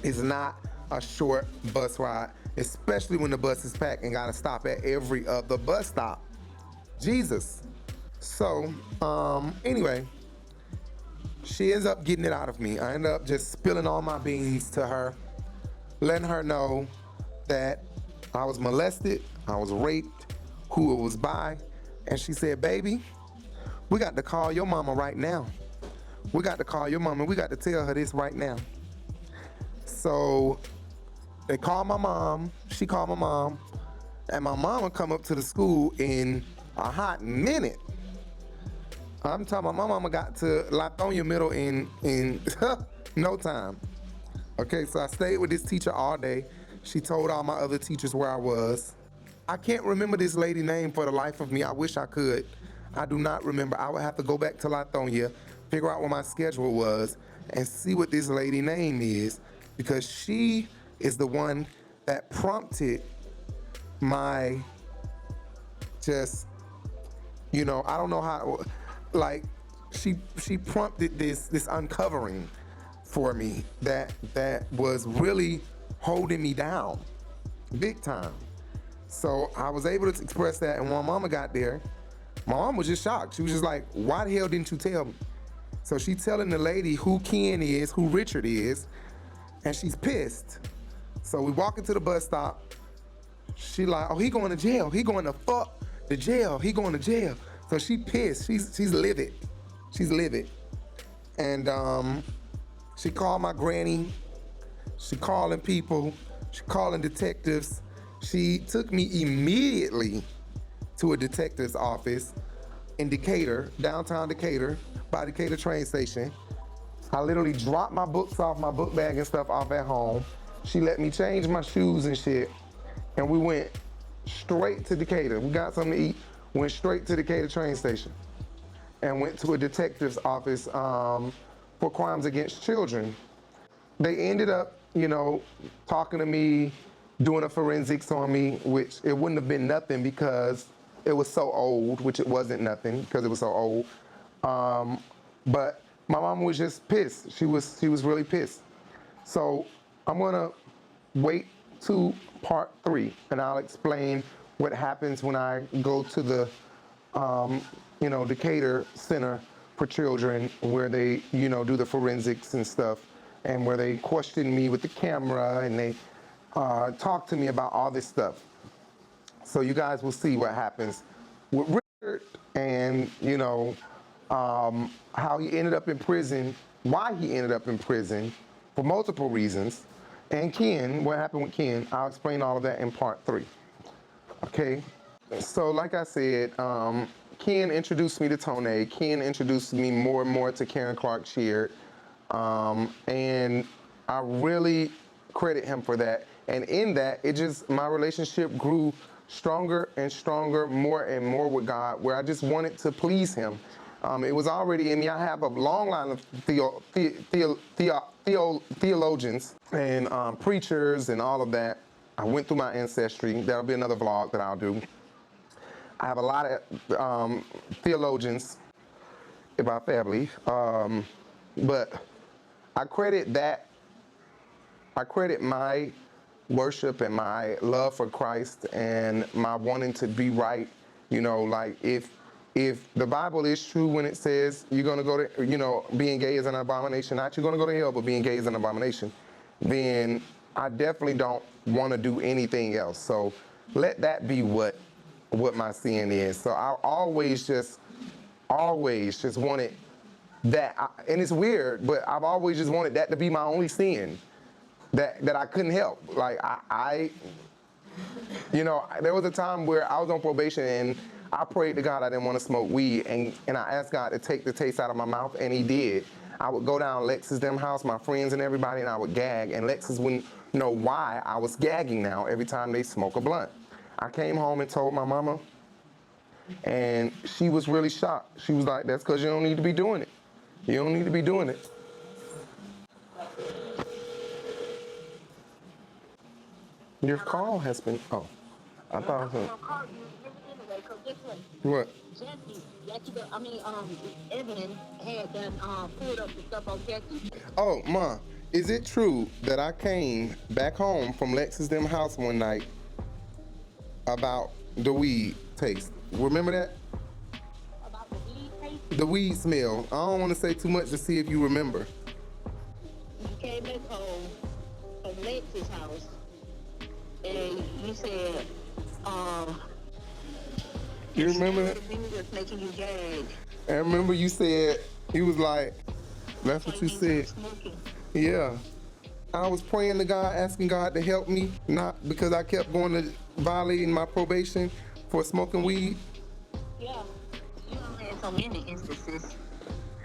It's not a short bus ride, especially when the bus is packed and gotta stop at every other bus stop. Jesus. So, anyway, she ends up getting it out of me. I end up just spilling all my beans to her, letting her know that I was molested, I was raped, who it was by, and she said, baby, we got to call your mama right now. We got to call your mama, we got to tell her this right now. So they called my mom, she called my mom, and my mama come up to the school in a hot minute. I'm talking about my mama got to Lithonia Middle in no time. Okay, so I stayed with this teacher all day. She told all my other teachers where I was. I can't remember this lady's name for the life of me. I wish I could. I do not remember. I would have to go back to Lithonia, figure out what my schedule was, and see what this lady's name is, because she is the one that prompted my just, you know, I don't know how, like, she prompted this uncovering for me that was really holding me down big time. So I was able to express that, and when mama got there, my mom was just shocked. She was just like, why the hell didn't you tell me? So she's telling the lady who Ken is, who Richard is, and she's pissed. So we walk into the bus stop. She like, oh, he going to jail. He going to fuck the jail. He going to jail. So she pissed. She's livid. She's livid. And she called my granny. She calling people. She calling detectives. She took me immediately to a detective's office in Decatur, downtown Decatur, by Decatur train station. I literally dropped my books off, my book bag and stuff off at home. She let me change my shoes and shit, and we went straight to Decatur. We got something to eat, went straight to Decatur train station, and went to a detective's office for crimes against children. They ended up, you know, talking to me, doing a forensics on me, which it wouldn't have been nothing because it was so old, which it wasn't nothing because it was so old. But my mom was just pissed. She was really pissed. So I'm gonna wait to part 3, and I'll explain what happens when I go to the, you know, Decatur Center for Children, where they, you know, do the forensics and stuff, and where they question me with the camera, and they talk to me about all this stuff. So you guys will see what happens with Richard, and, you know, how he ended up in prison, why he ended up in prison for multiple reasons, and Ken, what happened with Ken. I'll explain all of that in part 3. Okay, so like I said, Ken introduced me to Tone. Ken introduced me more and more to Karen Clark Sheard, and I really credit him for that. And in that, it just, my relationship grew stronger and stronger, more and more with God, where I just wanted to please him. It was already in me. I have a long line of theologians and preachers and all of that. I went through my ancestry. That'll be another vlog that I'll do. I have a lot of theologians in my family, but I credit my worship and my love for Christ and my wanting to be right. You know, like if the Bible is true when it says you're gonna go to, you know, being gay is an abomination, not you're gonna go to hell, but being gay is an abomination, then I definitely don't want to do anything else. So let that be what my sin is. So I always just wanted that, and it's weird, but I've always just wanted that to be my only sin. That I couldn't help. Like I you know, there was a time where I was on probation and I prayed to God I didn't want to smoke weed, and I asked God to take the taste out of my mouth, and he did. I would go down Lex's them house, my friends and everybody, and I would gag, and Lex's wouldn't know why I was gagging now every time they smoke a blunt. I came home and told my mama, and she was really shocked. She was like, that's because you don't need to be doing it. You don't need to be doing it. Your call has been, oh, I thought it was, what? Evan had done pulled up the stuff on Jesse. Oh, Ma, is it true that I came back home from Lex's them house one night about the weed taste? Remember that? About the weed taste? The weed smell. I don't want to say too much to see if you remember. You came back home from Lex's house, and you said, You remember that? we was making you gag. I remember you said, he was like, that's what you said. Yeah. I was praying to God, asking God to help me, not because I kept going to violating my probation for smoking weed. Yeah. You don't have so many instances.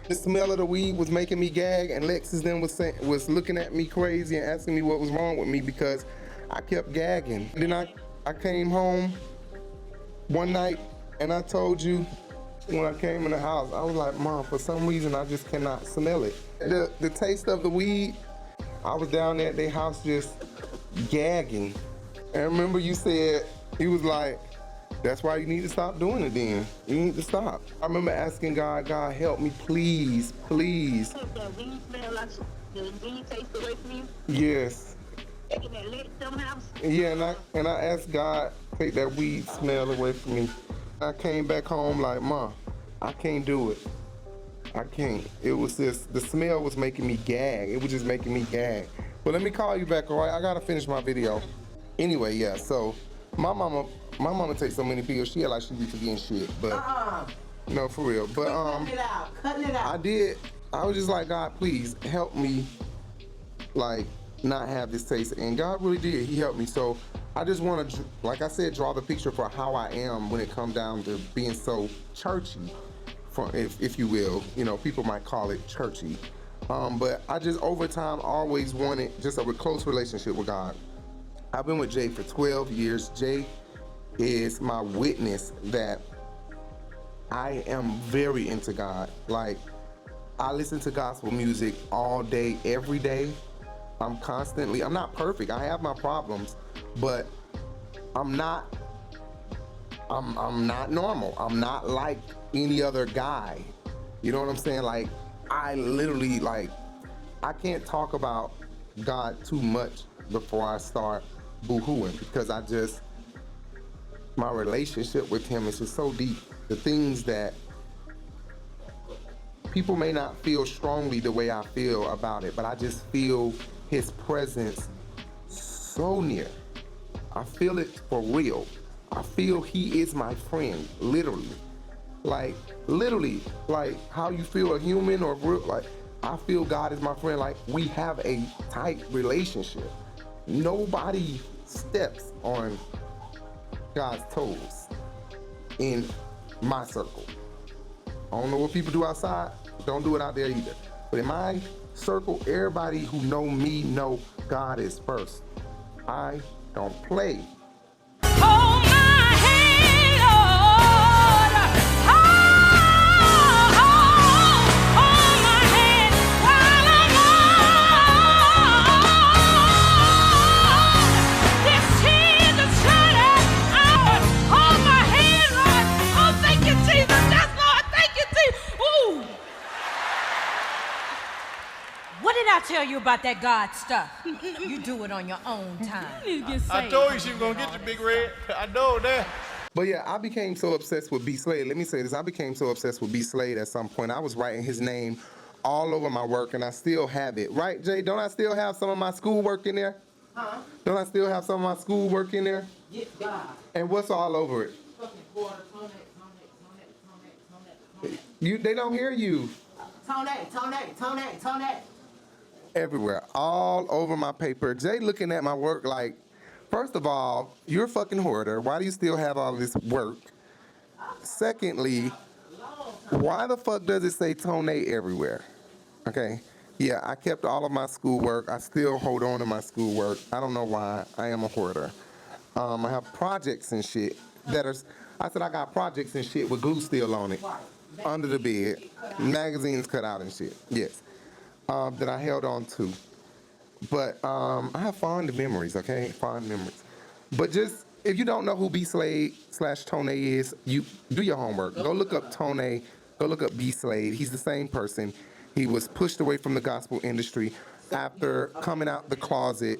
The smell of the weed was making me gag, and Lexus then was looking at me crazy and asking me what was wrong with me because I kept gagging. Then I came home one night and I told you when I came in the house, I was like, Mom, for some reason I just cannot smell it. The taste of the weed, I was down there at their house just gagging. And I remember you said, he was like, that's why you need to stop doing it then. You need to stop. I remember asking God, God, help me, please, please. The weed smell like the weed taste away from you? Yes. Taking that lit them house? Yeah, and I asked God, take that weed smell away from me. I came back home like, Ma, I can't do it. I can't. It was just, the smell was making me gag. It was just making me gag. But let me call you back, all right? I gotta finish my video. Anyway, yeah, so my mama takes so many pills, she had like she be forgetting shit, but no, for real. But Cutting it out. I was just like, God, please help me, like, not have this taste. And God really did, he helped me. So I just want to, like I said, draw the picture for how I am when it comes down to being so churchy, if you will. You know, people might call it churchy. But I just, over time, always wanted just a close relationship with God. I've been with Jay for 12 years. Jay is my witness that I am very into God. Like, I listen to gospel music all day, every day. I'm not perfect. I have my problems, but I'm not normal. I'm not like any other guy. You know what I'm saying? Like, I literally, like, I can't talk about God too much before I start boo-hooing because my relationship with him is just so deep. The things that people may not feel strongly the way I feel about it, but I just feel his presence so near. I feel it for real. I feel he is my friend, literally. Like how you feel a human or real, like I feel God is my friend. Like, we have a tight relationship. Nobody steps on God's toes in my circle. I don't know what people do outside, don't do it out there either. But in my circle, everybody who know me know God is first. I don't play. What did I tell you about that God stuff? You do it on your own time. I told you she was gonna get you, Big Red. I know that. But yeah, I became so obsessed with B. Slade. Let me say this. I became so obsessed with B. Slade at some point. I was writing his name all over my work, and I still have it. Right, Jay? Don't I still have some of my schoolwork in there? Huh? Don't I still have some of my schoolwork in there? Yes, God. And what's all over it? Fucking quarter, tone. They don't hear you. Tone. Everywhere, all over my paper. Jay looking at my work like, first of all, you're a fucking hoarder. Why do you still have all this work? Secondly, why the fuck does it say Tone everywhere? Okay, yeah, I kept all of my schoolwork. I still hold on to my schoolwork. I don't know why. I am a hoarder. I have projects and shit I got projects and shit with glue still on it, under the bed, magazines cut out and shit, yes. That I held on to. But I have fond memories, okay? Fond memories. But just if you don't know who B Slade / Tone is, you do your homework. Go look up Tone. Go look up B Slade. He's the same person. He was pushed away from the gospel industry after coming out the closet.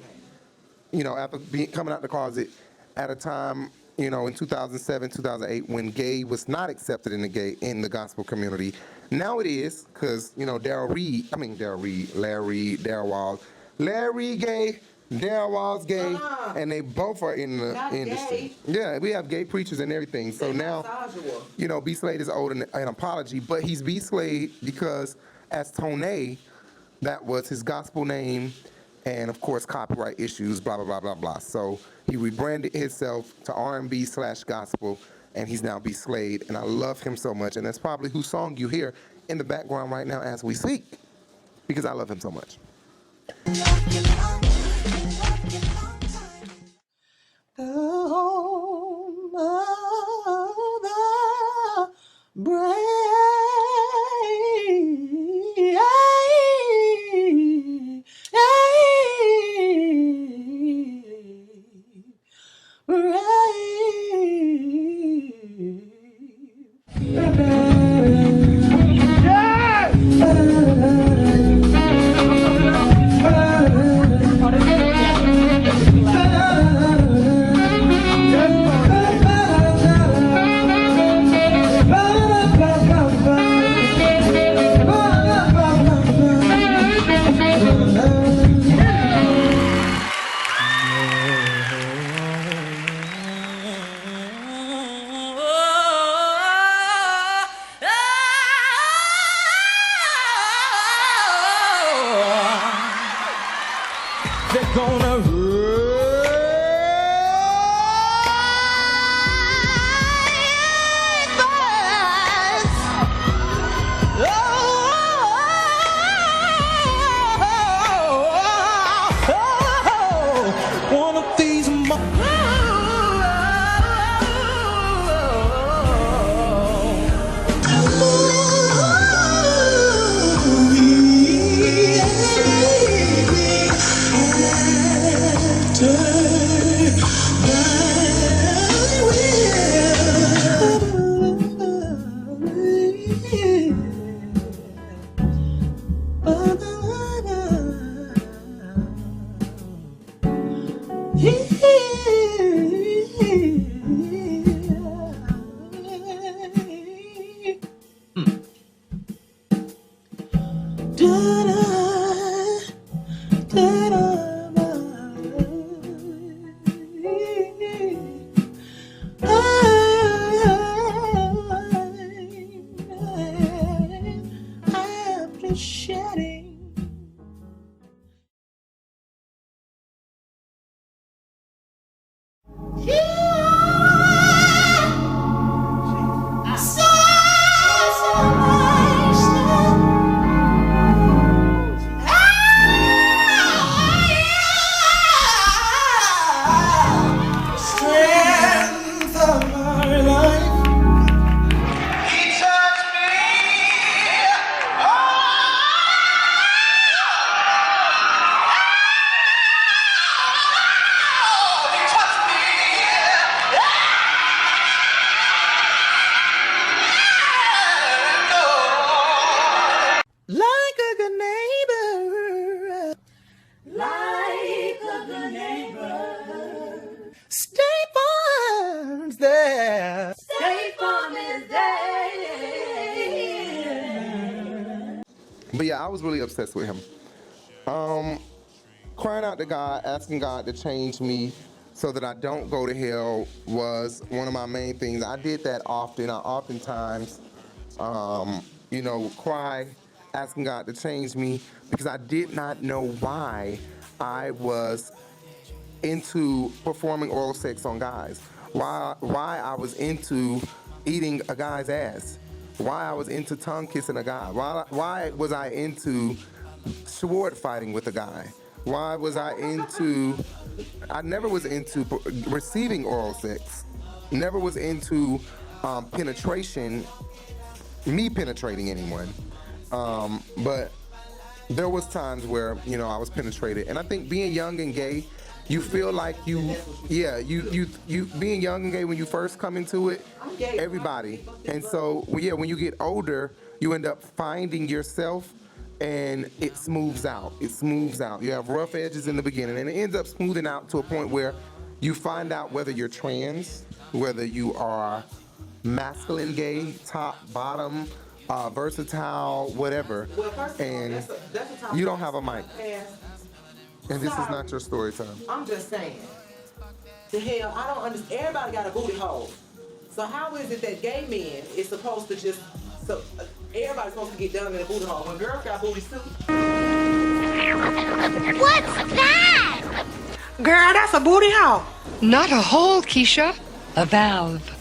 Coming out the closet at a time, in 2007, 2008, when gay was not accepted in the gospel community. Now it is, because Larry gay, Darryl Wall's gay, and they both are in the industry. Yeah, we have gay preachers and everything. So now, B Slade is owed an apology, but he's B Slade because as Tone, that was his gospel name. And of course, copyright issues, blah, blah, blah, blah, blah. So he rebranded himself to R&B / gospel, and he's now B Slade. And I love him so much. And that's probably whose song you hear in the background right now as we speak, because I love him so much. They're gonna one of these But yeah, I was really obsessed with him. Crying out to God, asking God to change me so that I don't go to hell was one of my main things. I did that often. I oftentimes, cry, asking God to change me because I did not know why I was into performing oral sex on guys. Why I was into eating a guy's ass. Why I was into tongue kissing a guy. Why was I into sword fighting with a guy? Why was I never was into receiving oral sex. Never was into penetration, me penetrating anyone. But there was times where, I was penetrated. And I think being young and gay You feel like you being young and gay when you first come into it, everybody. And so, yeah, when you get older, you end up finding yourself and it smooths out. It smooths out. You have rough edges in the beginning and it ends up smoothing out to a point where you find out whether you're trans, whether you are masculine gay, top, bottom, versatile, whatever. And you don't have a mic. And this is not your story time. I'm just saying. The hell, I don't understand. Everybody got a booty hole. So how is it that gay men is supposed to just, everybody's supposed to get done in a booty hole when girls got booties too? What's that? Girl, that's a booty hole. Not a hole, Keisha. A valve.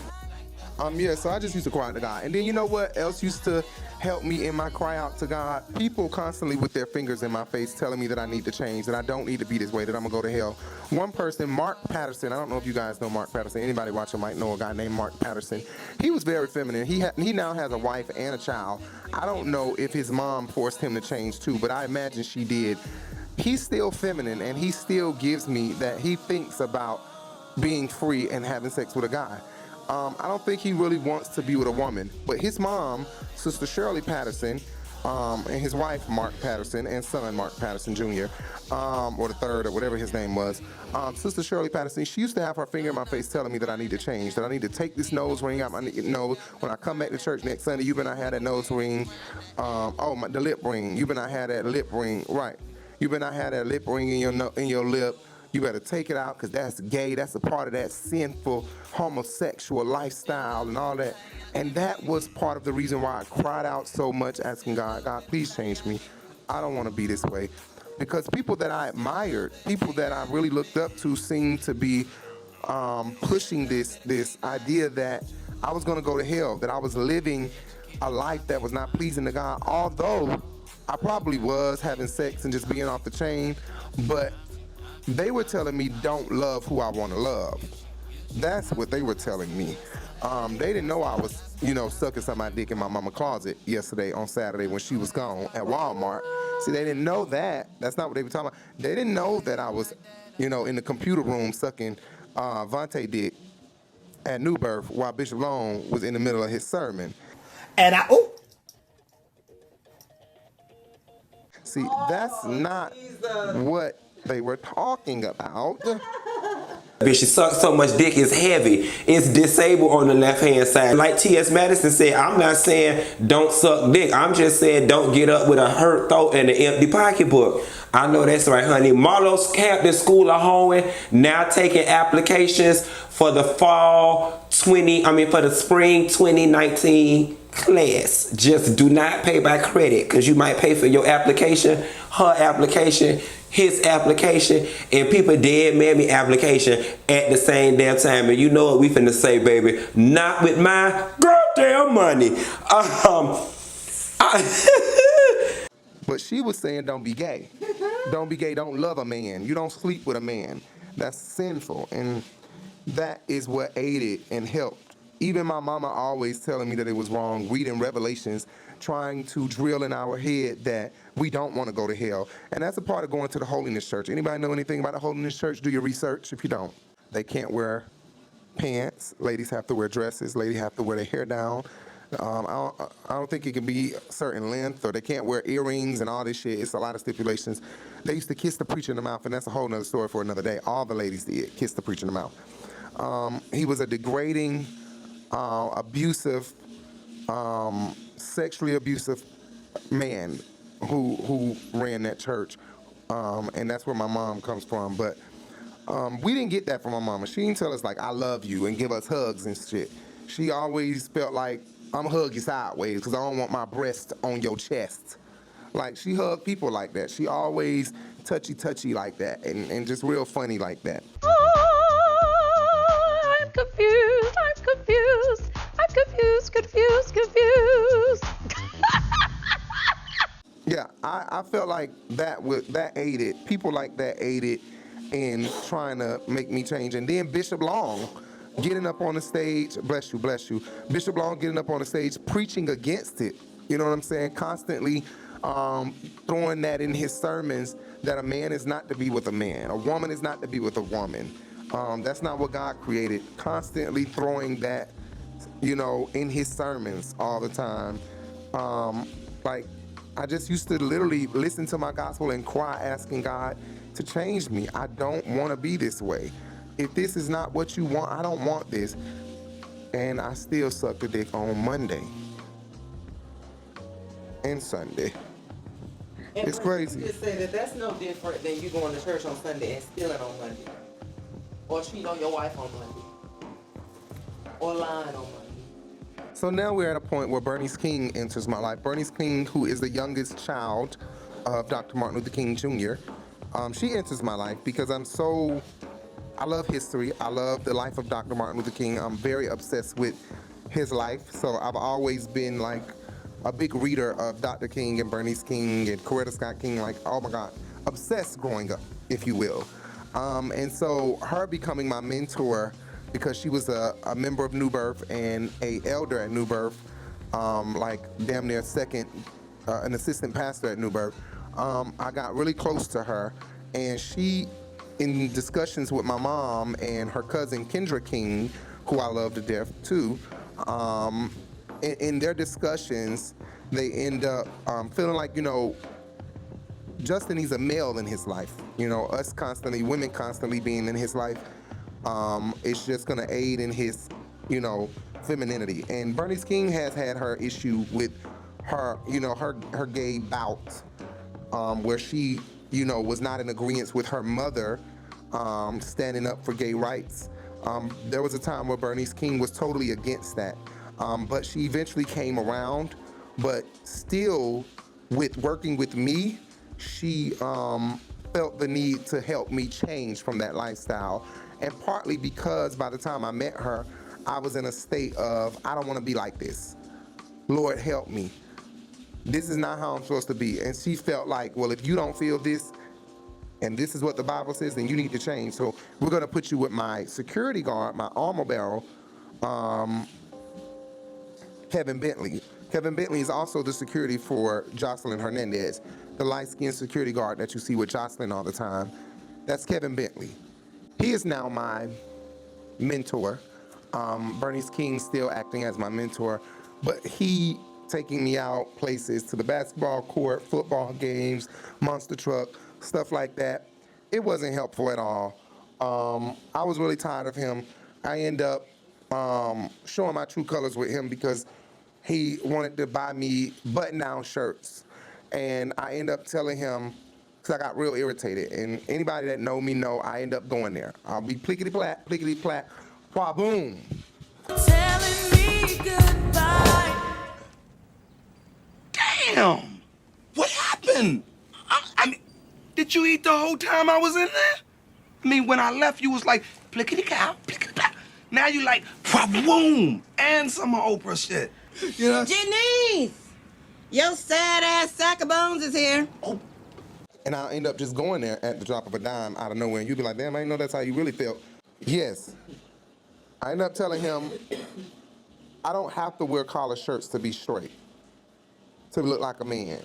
Yeah, so I just used to cry out to God. And then you know what else used to help me in my cry out to God? People constantly with their fingers in my face telling me that I need to change, that I don't need to be this way, that I'm gonna go to hell. One person, Mark Patterson, I don't know if you guys know Mark Patterson. Anybody watching might know a guy named Mark Patterson. He was very feminine. He now has a wife and a child. I don't know if his mom forced him to change too, but I imagine she did. He's still feminine and he still gives me that he thinks about being free and having sex with a guy. I don't think he really wants to be with a woman, but his mom, Sister Shirley Patterson, and his wife, Mark Patterson, and son, Mark Patterson Jr., or the third, or whatever his name was, Sister Shirley Patterson, she used to have her finger in my face telling me that I need to change, that I need to take this nose ring out my nose. When I come back to church next Sunday, you better not have that nose ring, the lip ring. You better not have that lip ring, right. You better not have that lip ring in your lip. You better take it out because that's gay. That's a part of that sinful homosexual lifestyle and all that. And that was part of the reason why I cried out so much asking God, God, please change me. I don't want to be this way. Because people that I admired, people that I really looked up to seemed to be pushing this idea that I was going to go to hell, that I was living a life that was not pleasing to God, although I probably was having sex and just being off the chain, but they were telling me don't love who I want to love. That's what they were telling me. They didn't know I was, sucking some of my dick in my mama's closet yesterday on Saturday when she was gone at Walmart. See, they didn't know that. That's not what they were talking about. They didn't know that I was, in the computer room sucking Vontae dick at New Birth while Bishop Long was in the middle of his sermon. And See, that's not what they were talking about. Bitch, she sucks so much dick, it's heavy. It's disabled on the left-hand side. Like T.S. Madison said, I'm not saying don't suck dick. I'm just saying don't get up with a hurt throat and an empty pocketbook. I know that's right, honey. Marlo's Captain School of Hoeing now taking applications for the for the spring 2019 class. Just do not pay by credit because you might pay for your application, her application, his application, and people dead mammy application at the same damn time. And you know what we finna say, baby? Not with my goddamn money. But she was saying don't be gay. Don't be gay, don't love a man. You don't sleep with a man. That's sinful. And that is what aided and helped. Even my mama always telling me that it was wrong, reading Revelations, trying to drill in our head that we don't want to go to hell. And that's a part of going to the Holiness Church. Anybody know anything about the Holiness Church? Do your research if you don't. They can't wear pants. Ladies have to wear dresses. Ladies have to wear their hair down. I don't think it can be a certain length, or they can't wear earrings and all this shit. It's a lot of stipulations. They used to kiss the preacher in the mouth, and that's a whole nother story for another day. All the ladies did kiss the preacher in the mouth. He was a degrading, abusive, sexually abusive man who ran that church, and that's where my mom comes from. But we didn't get that from my mama. She didn't tell us like I love you and give us hugs and shit. She always felt like I'm gonna hug you sideways because I don't want my breast on your chest. Like she hugged people like that. She always touchy like that and just real funny like that. I'm confused. Yeah, I felt like that aided. People like that aided in trying to make me change. And then Bishop Long getting up on the stage, bless you, Bishop Long getting up on the stage preaching against it. You know what I'm saying? Constantly throwing that in his sermons that a man is not to be with a man, a woman is not to be with a woman. That's not what God created. Constantly throwing that, in his sermons all the time. Like, I just used to literally listen to my gospel and cry, asking God to change me. I don't want to be this way. If this is not what you want, I don't want this. And I still suck the dick on Monday and Sunday. And it's crazy. You just say that that's no different than you going to church on Sunday and stealing on Monday, or cheating on your wife on Monday, or lying on Monday. So now we're at a point where Bernice King enters my life. Bernice King, who is the youngest child of Dr. Martin Luther King Jr., she enters my life because I love history. I love the life of Dr. Martin Luther King. I'm very obsessed with his life. So I've always been like a big reader of Dr. King and Bernice King and Coretta Scott King, like, oh my God, obsessed growing up, if you will. And so her becoming my mentor, because she was a member of New Birth and a elder at New Birth, like damn near an assistant pastor at New Birth. I got really close to her, and she, in discussions with my mom and her cousin Kendra King, who I love to death too, in their discussions, they end up feeling like, Justin, he's a male in his life. Us constantly, women constantly being in his life, it's just gonna aid in his, femininity. And Bernice King has had her issue with her, her gay bout, where she, was not in agreement with her mother standing up for gay rights. There was a time where Bernice King was totally against that, but she eventually came around. But still, with working with me, she felt the need to help me change from that lifestyle. And partly because by the time I met her, I was in a state of, I don't want to be like this. Lord, help me. This is not how I'm supposed to be. And she felt like, well, if you don't feel this, and this is what the Bible says, then you need to change. So we're going to put you with my security guard, my armor bearer, Kevin Bentley. Kevin Bentley is also the security for Jocelyn Hernandez, the light-skinned security guard that you see with Jocelyn all the time. That's Kevin Bentley. He is now my mentor. Bernice King still acting as my mentor, but he taking me out places, to the basketball court, football games, monster truck, stuff like that. It wasn't helpful at all. I was really tired of him. I end up showing my true colors with him because he wanted to buy me button-down shirts. And I end up telling him, because I got real irritated. And anybody that know me know I end up going there. I'll be plickety-plat, wah boom. Telling me goodbye. Damn! What happened? I mean, did you eat the whole time I was in there? I mean, when I left, you was like, plickety-cow, plickety-plat. Now you like, boom, and some of Oprah shit. You know? Janice! Your sad-ass sack of bones is here. Oh. And I'll end up just going there at the drop of a dime out of nowhere, and you'll be like, damn, I didn't know that's how you really felt. Yes. I end up telling him, I don't have to wear collar shirts to be straight, to look like a man.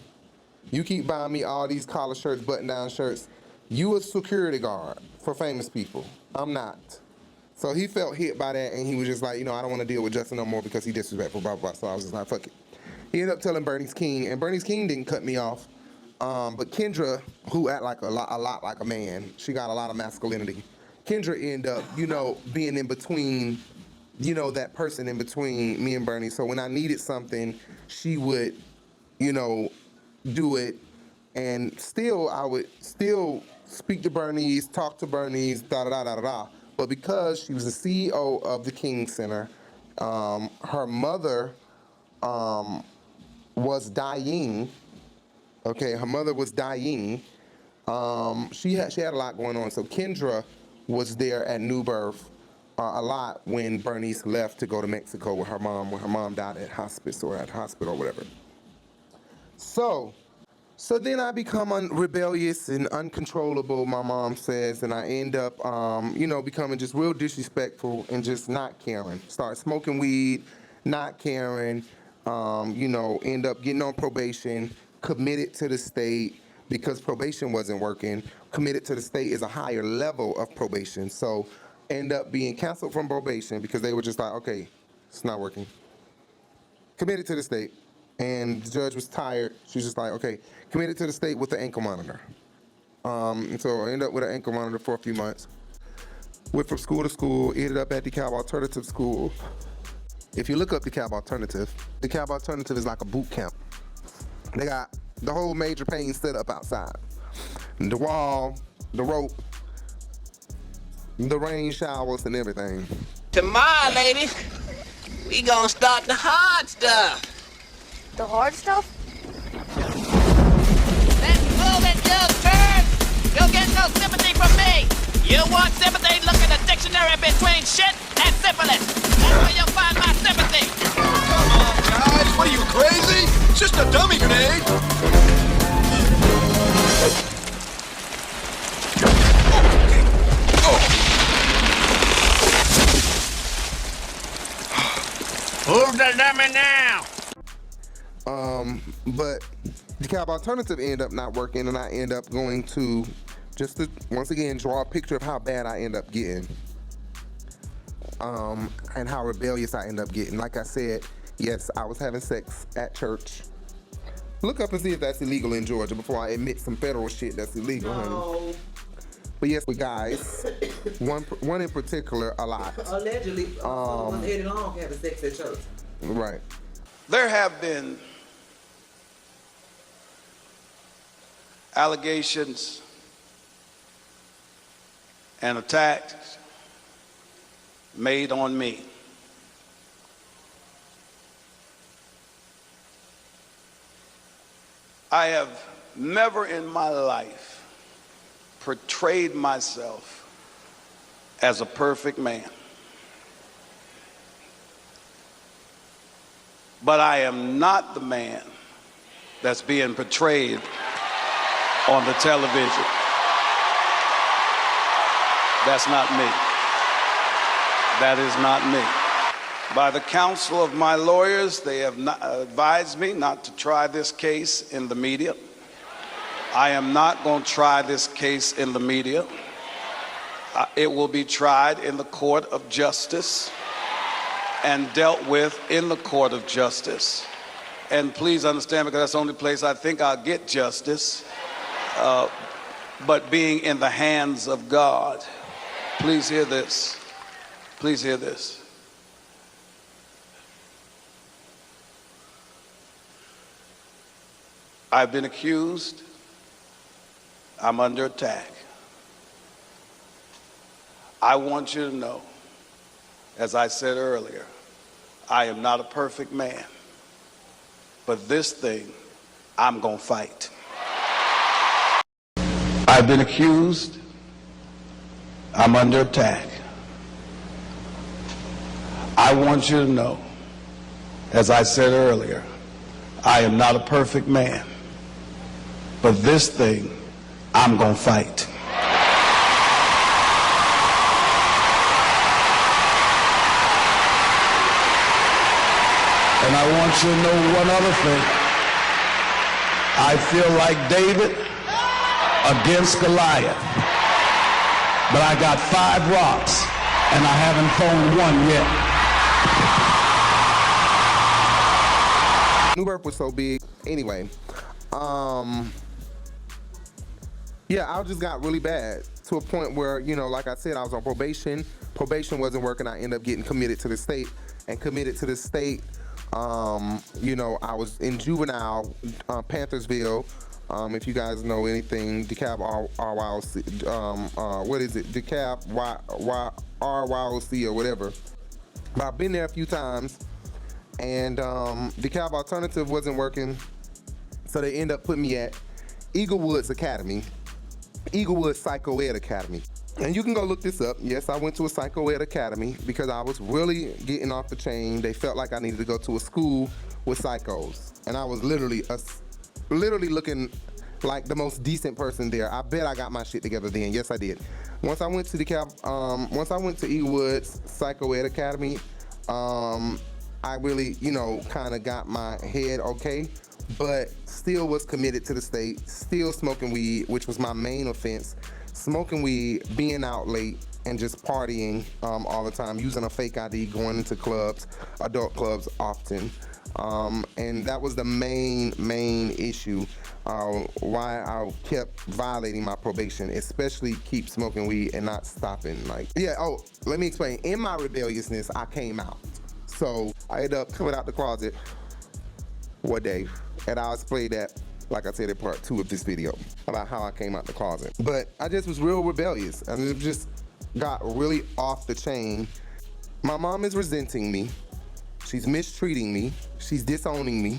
You keep buying me all these collar shirts, button-down shirts. You a security guard for famous people. I'm not. So he felt hit by that, and he was just like, I don't want to deal with Justin no more because he disrespectful, blah, blah, blah. So I was just like, fuck it. He ended up telling Bernice King, and Bernice King didn't cut me off. But Kendra, who act like a lot like a man, she got a lot of masculinity. Kendra ended up, being in between, that person in between me and Bernie. So when I needed something, she would, do it. And still, I would still speak to Bernice, talk to Bernice, da-da-da-da-da. But because she was the CEO of the King Center, her mother was dying. Okay, her mother was dying. She had a lot going on. So Kendra was there at New Birth a lot when Bernice left to go to Mexico with her mom, when her mom died at hospice or at hospital or whatever. So then I become rebellious and uncontrollable, my mom says, and I end up, becoming just real disrespectful and just not caring. Start smoking weed, not caring, end up getting on probation, committed to the state because probation wasn't working. Committed to the state is a higher level of probation. So end up being canceled from probation because they were just like, okay, it's not working. Committed to the state. And the judge was tired. She was just like, okay, committed to the state with the ankle monitor. And so I ended up with an ankle monitor for a few months. Went from school to school, ended up at DeKalb Alternative School. If you look up DeKalb Alternative is like a boot camp. They got the whole major pain set up outside. The wall, the rope, the rain showers and everything. Tomorrow, ladies, we gonna start the hard stuff. The hard stuff? That bullet just turned. You'll get no sympathy from me. You want sympathy? Look in the dictionary between shit and syphilis. That's where you'll find my sympathy. Come on, guys. What are you, crazy? It's just a dummy grenade. Who's the dummy now? But DeKalb Alternative ended up not working, and I end up going to just to once again draw a picture of how bad I end up getting, and how rebellious I end up getting. Like I said, yes, I was having sex at church. Look up and see if that's illegal in Georgia before I admit some federal shit that's illegal, honey. But yes, with guys, one in particular, a lot. Allegedly, was Eddie Long having sex at church. Right. There have been allegations and attacks made on me. I have never in my life portrayed myself as a perfect man. But I am not the man that's being portrayed on the television. That's not me. That is not me. By the counsel of my lawyers, they have not advised me not to try this case in the media. I am not going to try this case in the media. It will be tried in the court of justice and dealt with in the court of justice. And please understand, because that's the only place I think I'll get justice, but being in the hands of God. Please hear this. Please hear this. I've been accused. I'm under attack. I want you to know, as I said earlier, I am not a perfect man, but this thing, I'm gonna fight. I've been accused. I'm under attack. I want you to know, as I said earlier, I am not a perfect man, but this thing, I'm gonna fight. And I want you to know one other thing. I feel like David against Goliath. But I got 5 rocks, and I haven't thrown one yet. New Birth was so big. Anyway, yeah, I just got really bad to a point where, you know, like I said, I was on probation. Probation wasn't working. I ended up getting committed to the state. And committed to the state, you know, I was in juvenile, Panthersville. If you guys know anything, DeKalb RYOC, what is it? DeKalb RYOC or whatever. But I've been there a few times, and DeKalb Alternative wasn't working, so they end up putting me at Eaglewoods Academy, Eaglewood Psycho Ed Academy. And you can go look this up. Yes, I went to a Psycho Ed Academy because I was really getting off the chain. They felt like I needed to go to a school with psychos, and I was literally looking like the most decent person there. I bet I got my shit together then. Yes, I did. Once I went to once I went to Eaglewood's Psycho Ed Academy, I really, you know, kind of got my head okay. but still was committed to the state, still smoking weed, which was my main offense. Smoking weed, being out late, and just partying all the time, using a fake ID, going into clubs, adult clubs often. And that was the main issue why I kept violating my probation, especially keep smoking weed and not stopping. Like, yeah, oh, let me explain. In my rebelliousness, I came out. So I ended up coming out the closet one day, and I'll explain that, like I said, in part 2 of this video, about how I came out the closet. But I just was real rebellious, and it just got really off the chain. My mom is resenting me. She's mistreating me. She's disowning me.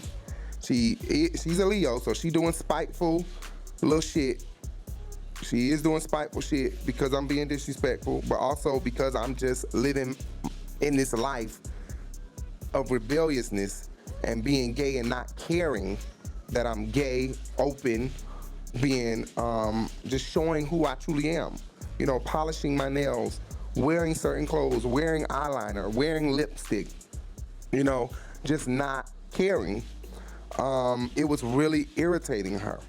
She's a Leo, so she's doing spiteful little shit. She is doing spiteful shit because I'm being disrespectful, but also because I'm just living in this life of rebelliousness and being gay and not caring that I'm gay, open, being, just showing who I truly am. You know, polishing my nails, wearing certain clothes, wearing eyeliner, wearing lipstick, you know, just not caring. It was really irritating her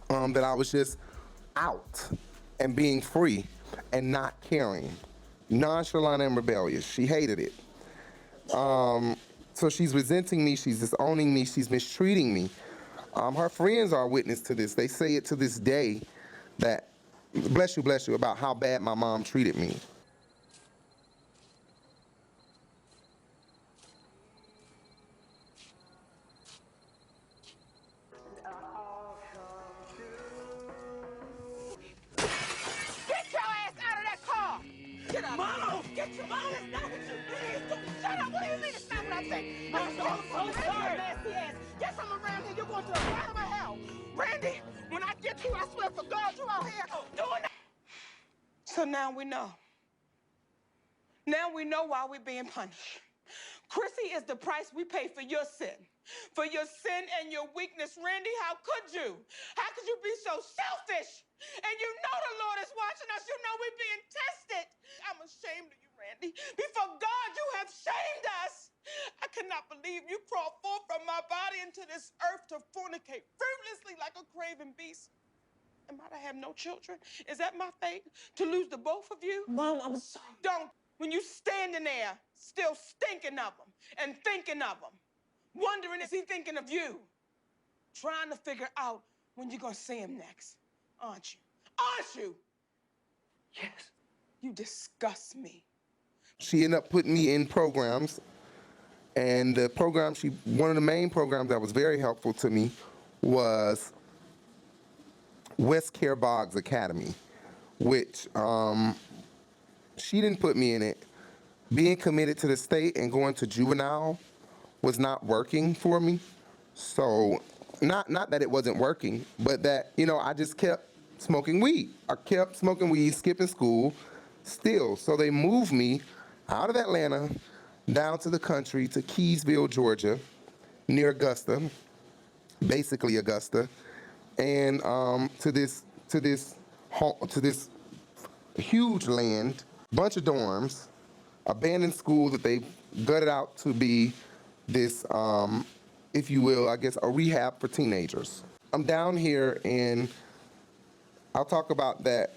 that I was just out and being free and not caring. Nonchalant and rebellious. She hated it. So she's resenting me, she's disowning me, she's mistreating me. Her friends are witness to this. They say it to this day that, bless you, about how bad my mom treated me. Get your ass out of that car! Get up! Mom! Get your mom! That's not what you please do! Shut up! What do you mean it's not what I'm saying? I'm so sorry! Nasty ass! Yes, I'm around here. You're going to the bottom of hell! Randy, when I get you, I swear for God, you out here doing that! So now we know. Now we know why we're being punished. Chrissy is the price we pay for your sin. For your sin and your weakness. Randy, how could you? How could you be so selfish? And you know the Lord is watching us. You know we're being tested. I'm ashamed of you, Randy. Before God, you have shamed us. I cannot believe you crawled forth from my body into this earth to fornicate fruitlessly like a craven beast. Am I to have no children? Is that my fate? To lose the both of you? Mom, I'm sorry. Don't. When you standing there, still stinking of them and thinking of them, wondering is he thinking of you? Trying to figure out when you're gonna see him next, aren't you? Aren't you? Yes. You disgust me. She ended up putting me in programs, and the program one of the main programs that was very helpful to me was West Care Boggs Academy, which she didn't put me in it. Being committed to the state and going to juvenile was not working for me. So, not that it wasn't working, but that, you know, I just kept smoking weed. I kept smoking weed, skipping school, still. So they moved me out of Atlanta down to the country to Keysville, Georgia, near Augusta, basically Augusta, and to this huge land, bunch of dorms, abandoned school that they gutted out to be this, if you will, I guess, a rehab for teenagers. I'm down here, and I'll talk about that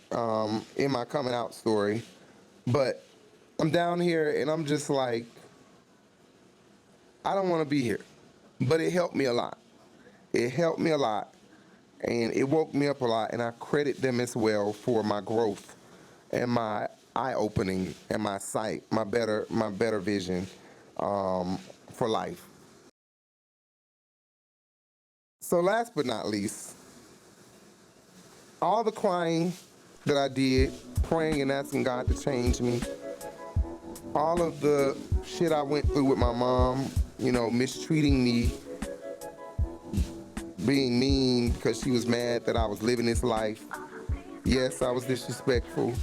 in my coming out story, but I'm down here and I'm just like, I don't want to be here, but it helped me a lot. It helped me a lot, and it woke me up a lot, and I credit them as well for my growth and my eye-opening and my sight, my better vision for life. So last but not least, all the crying that I did, praying and asking God to change me, all of the shit I went through with my mom, you know, mistreating me, being mean because she was mad that I was living this life. Yes, I was disrespectful.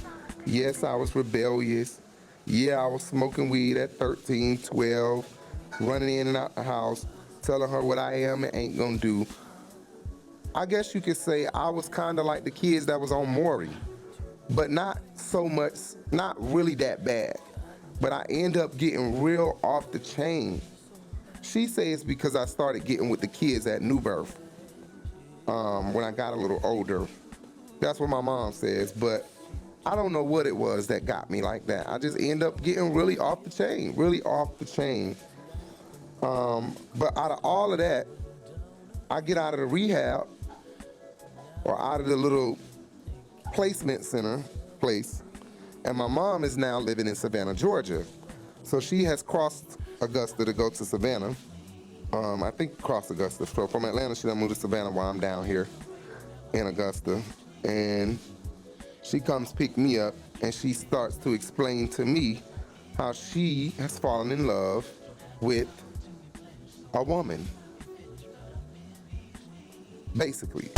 Yes, I was rebellious. Yeah, I was smoking weed at 13, 12, running in and out the house, telling her what I am and ain't gonna do. I guess you could say I was kind of like the kids that was on Maury, but not so much, not really that bad. But I end up getting real off the chain. She says because I started getting with the kids at new birth when I got a little older. That's what my mom says, but I don't know what it was that got me like that. I just end up getting really off the chain. But out of all of that, I get out of the rehab or out of the little placement center place, and my mom is now living in Savannah, Georgia. So she has crossed Augusta to go to Savannah. I think crossed Augusta. So from Atlanta, she done moved to Savannah while I'm down here in Augusta. And she comes pick me up, and she starts to explain to me how she has fallen in love with a woman. Basically.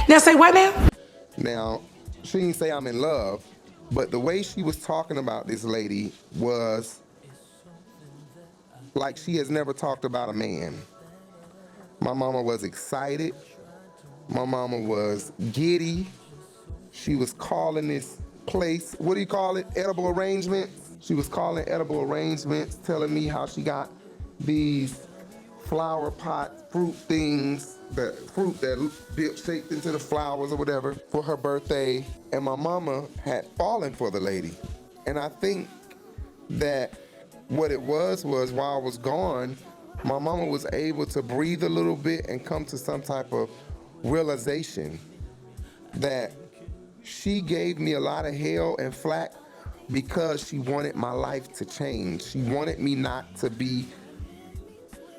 Now say what now? Now, she didn't say I'm in love, but the way she was talking about this lady was like she has never talked about a man. My mama was excited. My mama was giddy. She was calling this place, what do you call it? Edible arrangements. She was calling edible arrangements, telling me how she got these flower pot fruit things, the fruit that shaped into the flowers or whatever for her birthday. And my mama had fallen for the lady. And I think that what it was while I was gone, my mama was able to breathe a little bit and come to some type of realization that she gave me a lot of hell and flack because she wanted my life to change. She wanted me not to be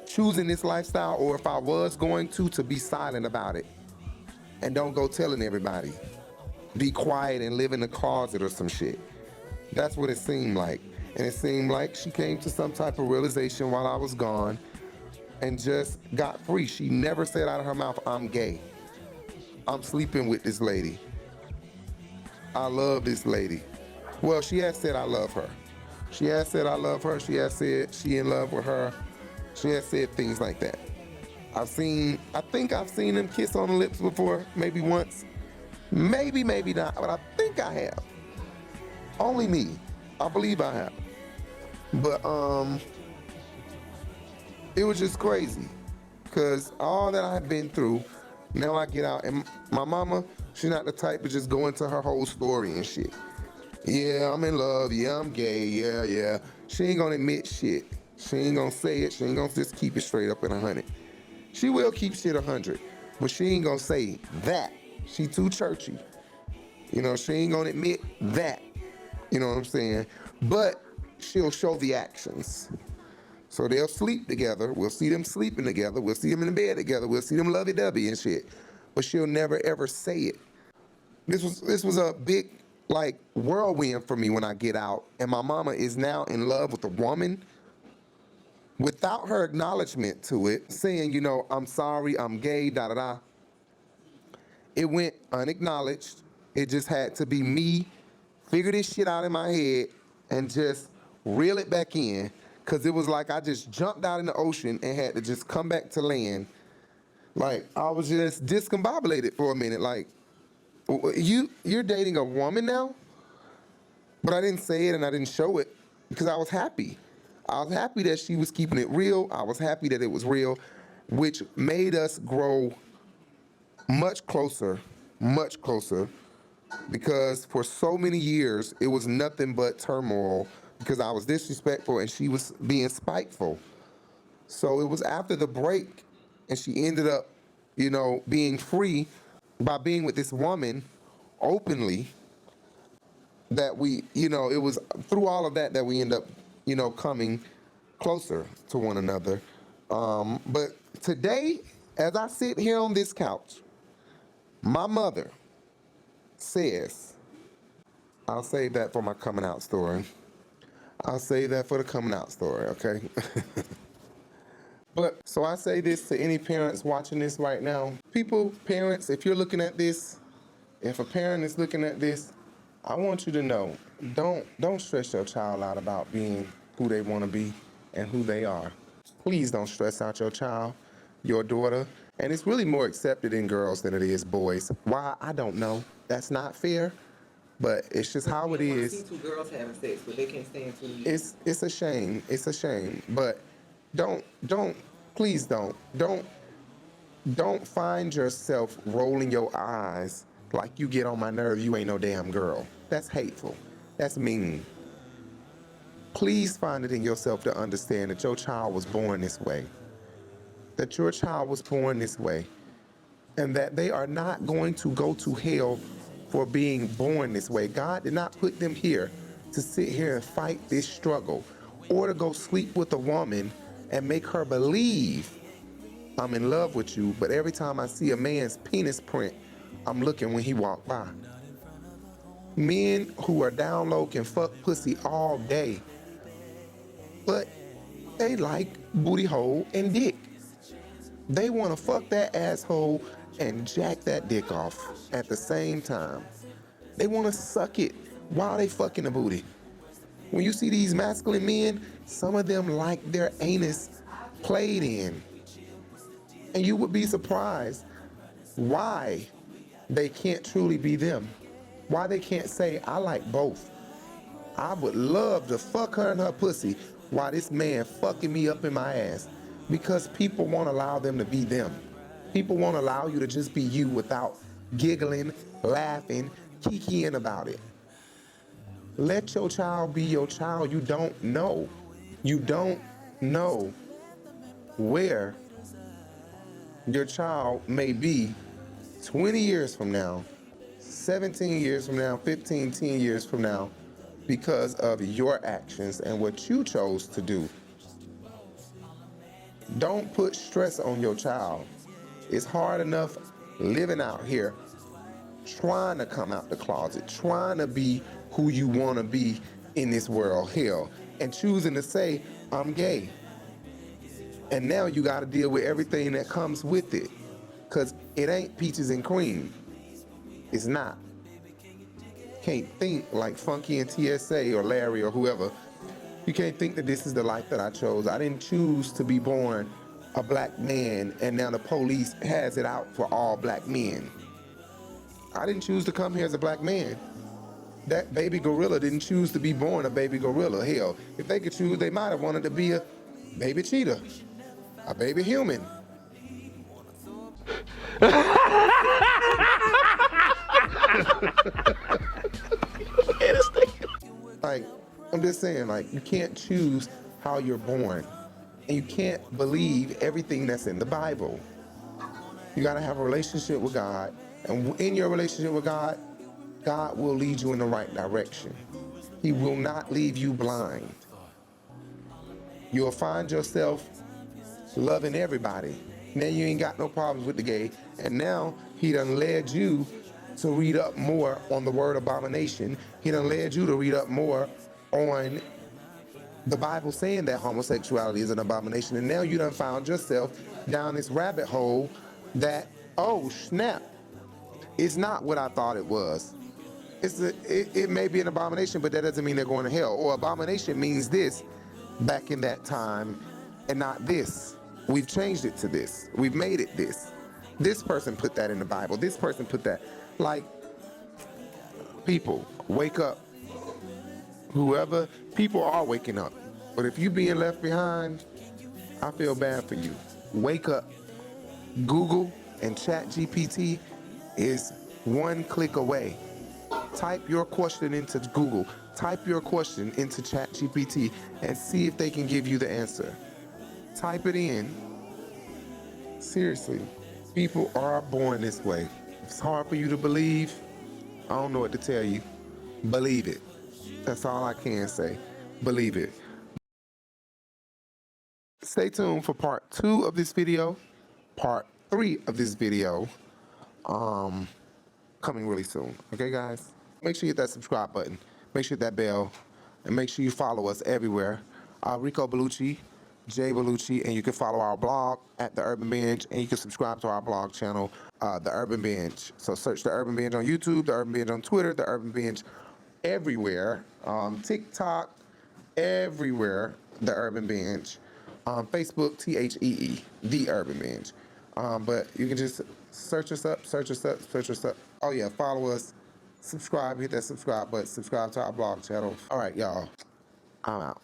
choosing this lifestyle, or if I was going to be silent about it and don't go telling everybody. Be quiet and live in the closet or some shit. That's what it seemed like. And it seemed like she came to some type of realization while I was gone and just got free. She never said out of her mouth, I'm gay. I'm sleeping with this lady. I love this lady. Well, she has said I love her. She has said I love her. She has said she in love with her. She has said things like that. I think I've seen them kiss on the lips before, maybe once. Maybe not, but I think I have. Only me. I believe I have. But it was just crazy. Because all that I've been through, now I get out, and my mama, she's not the type to just go into her whole story and shit. Yeah, I'm in love. Yeah, I'm gay. Yeah. She ain't gonna admit shit. She ain't gonna say it. She ain't gonna just keep it straight up at 100. She will keep shit 100, but she ain't gonna say that. She too churchy. You know, she ain't gonna admit that. You know what I'm saying? But she'll show the actions. So they'll sleep together. We'll see them sleeping together. We'll see them in the bed together. We'll see them lovey-dovey and shit. But she'll never ever say it. This was a big, like, whirlwind for me when I get out. And my mama is now in love with a woman without her acknowledgement to it, saying, you know, I'm sorry, I'm gay, da-da-da. It went unacknowledged. It just had to be me figure this shit out in my head and just reel it back in. Because it was like I just jumped out in the ocean and had to just come back to land. Like, I was just discombobulated for a minute. Like, you're dating a woman now? But I didn't say it and I didn't show it because I was happy. I was happy that she was keeping it real. I was happy that it was real, which made us grow much closer, because for so many years, it was nothing but turmoil because I was disrespectful and she was being spiteful. So it was after the break and she ended up, you know, being free by being with this woman openly that we, you know, it was through all of that we end up, you know, coming closer to one another. But today, as I sit here on this couch, my mother says, I'll save that for my coming out story. I'll save that for the coming out story, okay? But, so I say this to any parents watching this right now. Parents, if you're looking at this, if a parent is looking at this, I want you to know, don't stress your child out about being who they want to be and who they are. Please don't stress out your child, your daughter. And it's really more accepted in girls than it is boys. Why? I don't know. That's not fair, but it's just how it is. See two girls having sex, but they can't stand two. It's a shame. It's a shame. But Please don't find yourself rolling your eyes like you get on my nerve, you ain't no damn girl. That's hateful. That's mean. Please find it in yourself to understand that your child was born this way. That your child was born this way. And that they are not going to go to hell for being born this way. God did not put them here to sit here and fight this struggle or to go sleep with a woman and make her believe I'm in love with you, but every time I see a man's penis print, I'm looking when he walk by. Men who are down low can fuck pussy all day, but they like booty hole and dick. They want to fuck that asshole and jack that dick off at the same time. They want to suck it while they fucking the booty. When you see these masculine men, some of them like their anus played in. And you would be surprised why they can't truly be them. Why they can't say, I like both. I would love to fuck her in her pussy while this man fucking me up in my ass. Because people won't allow them to be them. People won't allow you to just be you without giggling, laughing, kikiing about it. Let your child be your child. You don't know. You don't know where your child may be 20 years from now, 17 years from now, 15, 10 years from now, because of your actions and what you chose to do. Don't put stress on your child. It's hard enough living out here, trying to come out the closet, trying to be who you want to be in this world, hell, and choosing to say, I'm gay. And now you got to deal with everything that comes with it, because it ain't peaches and cream. It's not. Can't think like Funky and TSA or Larry or whoever. You can't think that this is the life that I chose. I didn't choose to be born a black man, and now the police has it out for all black men. I didn't choose to come here as a black man. That baby gorilla didn't choose to be born a baby gorilla. Hell, if they could choose, they might have wanted to be a baby cheetah, a baby human. Like, I'm just saying, like, you can't choose how you're born, and you can't believe everything that's in the Bible. You gotta have a relationship with God, and in your relationship with God, God will lead you in the right direction. He will not leave you blind. You'll find yourself loving everybody. Now you ain't got no problems with the gay, and now he done led you to read up more on the word abomination. He done led you to read up more on the Bible saying that homosexuality is an abomination, and now you done found yourself down this rabbit hole that, oh snap, it's not what I thought it was. It may be an abomination, but that doesn't mean they're going to hell. Or abomination means this back in that time and not this. We've changed it to this. We've made it this. This person put that in the Bible. This person put that. Like, people, wake up. Whoever, people are waking up. But if you being left behind, I feel bad for you. Wake up. Google and ChatGPT is one click away. Type your question into Google. Type your question into ChatGPT and see if they can give you the answer. Type it in. Seriously, people are born this way. It's hard for you to believe. I don't know what to tell you. Believe it. That's all I can say. Believe it. Stay tuned for part 2 of this video. Part 3 of this video. Coming really soon. Okay, guys? Make sure you hit that subscribe button. Make sure you hit that bell. And make sure you follow us everywhere. Rico Bellucci, Jay Bellucci, and you can follow our blog at The Urban Binge, and you can subscribe to our blog channel, The Urban Binge. So search The Urban Binge on YouTube, The Urban Binge on Twitter, The Urban Binge everywhere. TikTok, everywhere, The Urban Binge. Facebook, THEE, The Urban Binge. But you can just search us up. Oh yeah, follow us, subscribe, hit that subscribe button, subscribe to our blog channel. All right, y'all, I'm out.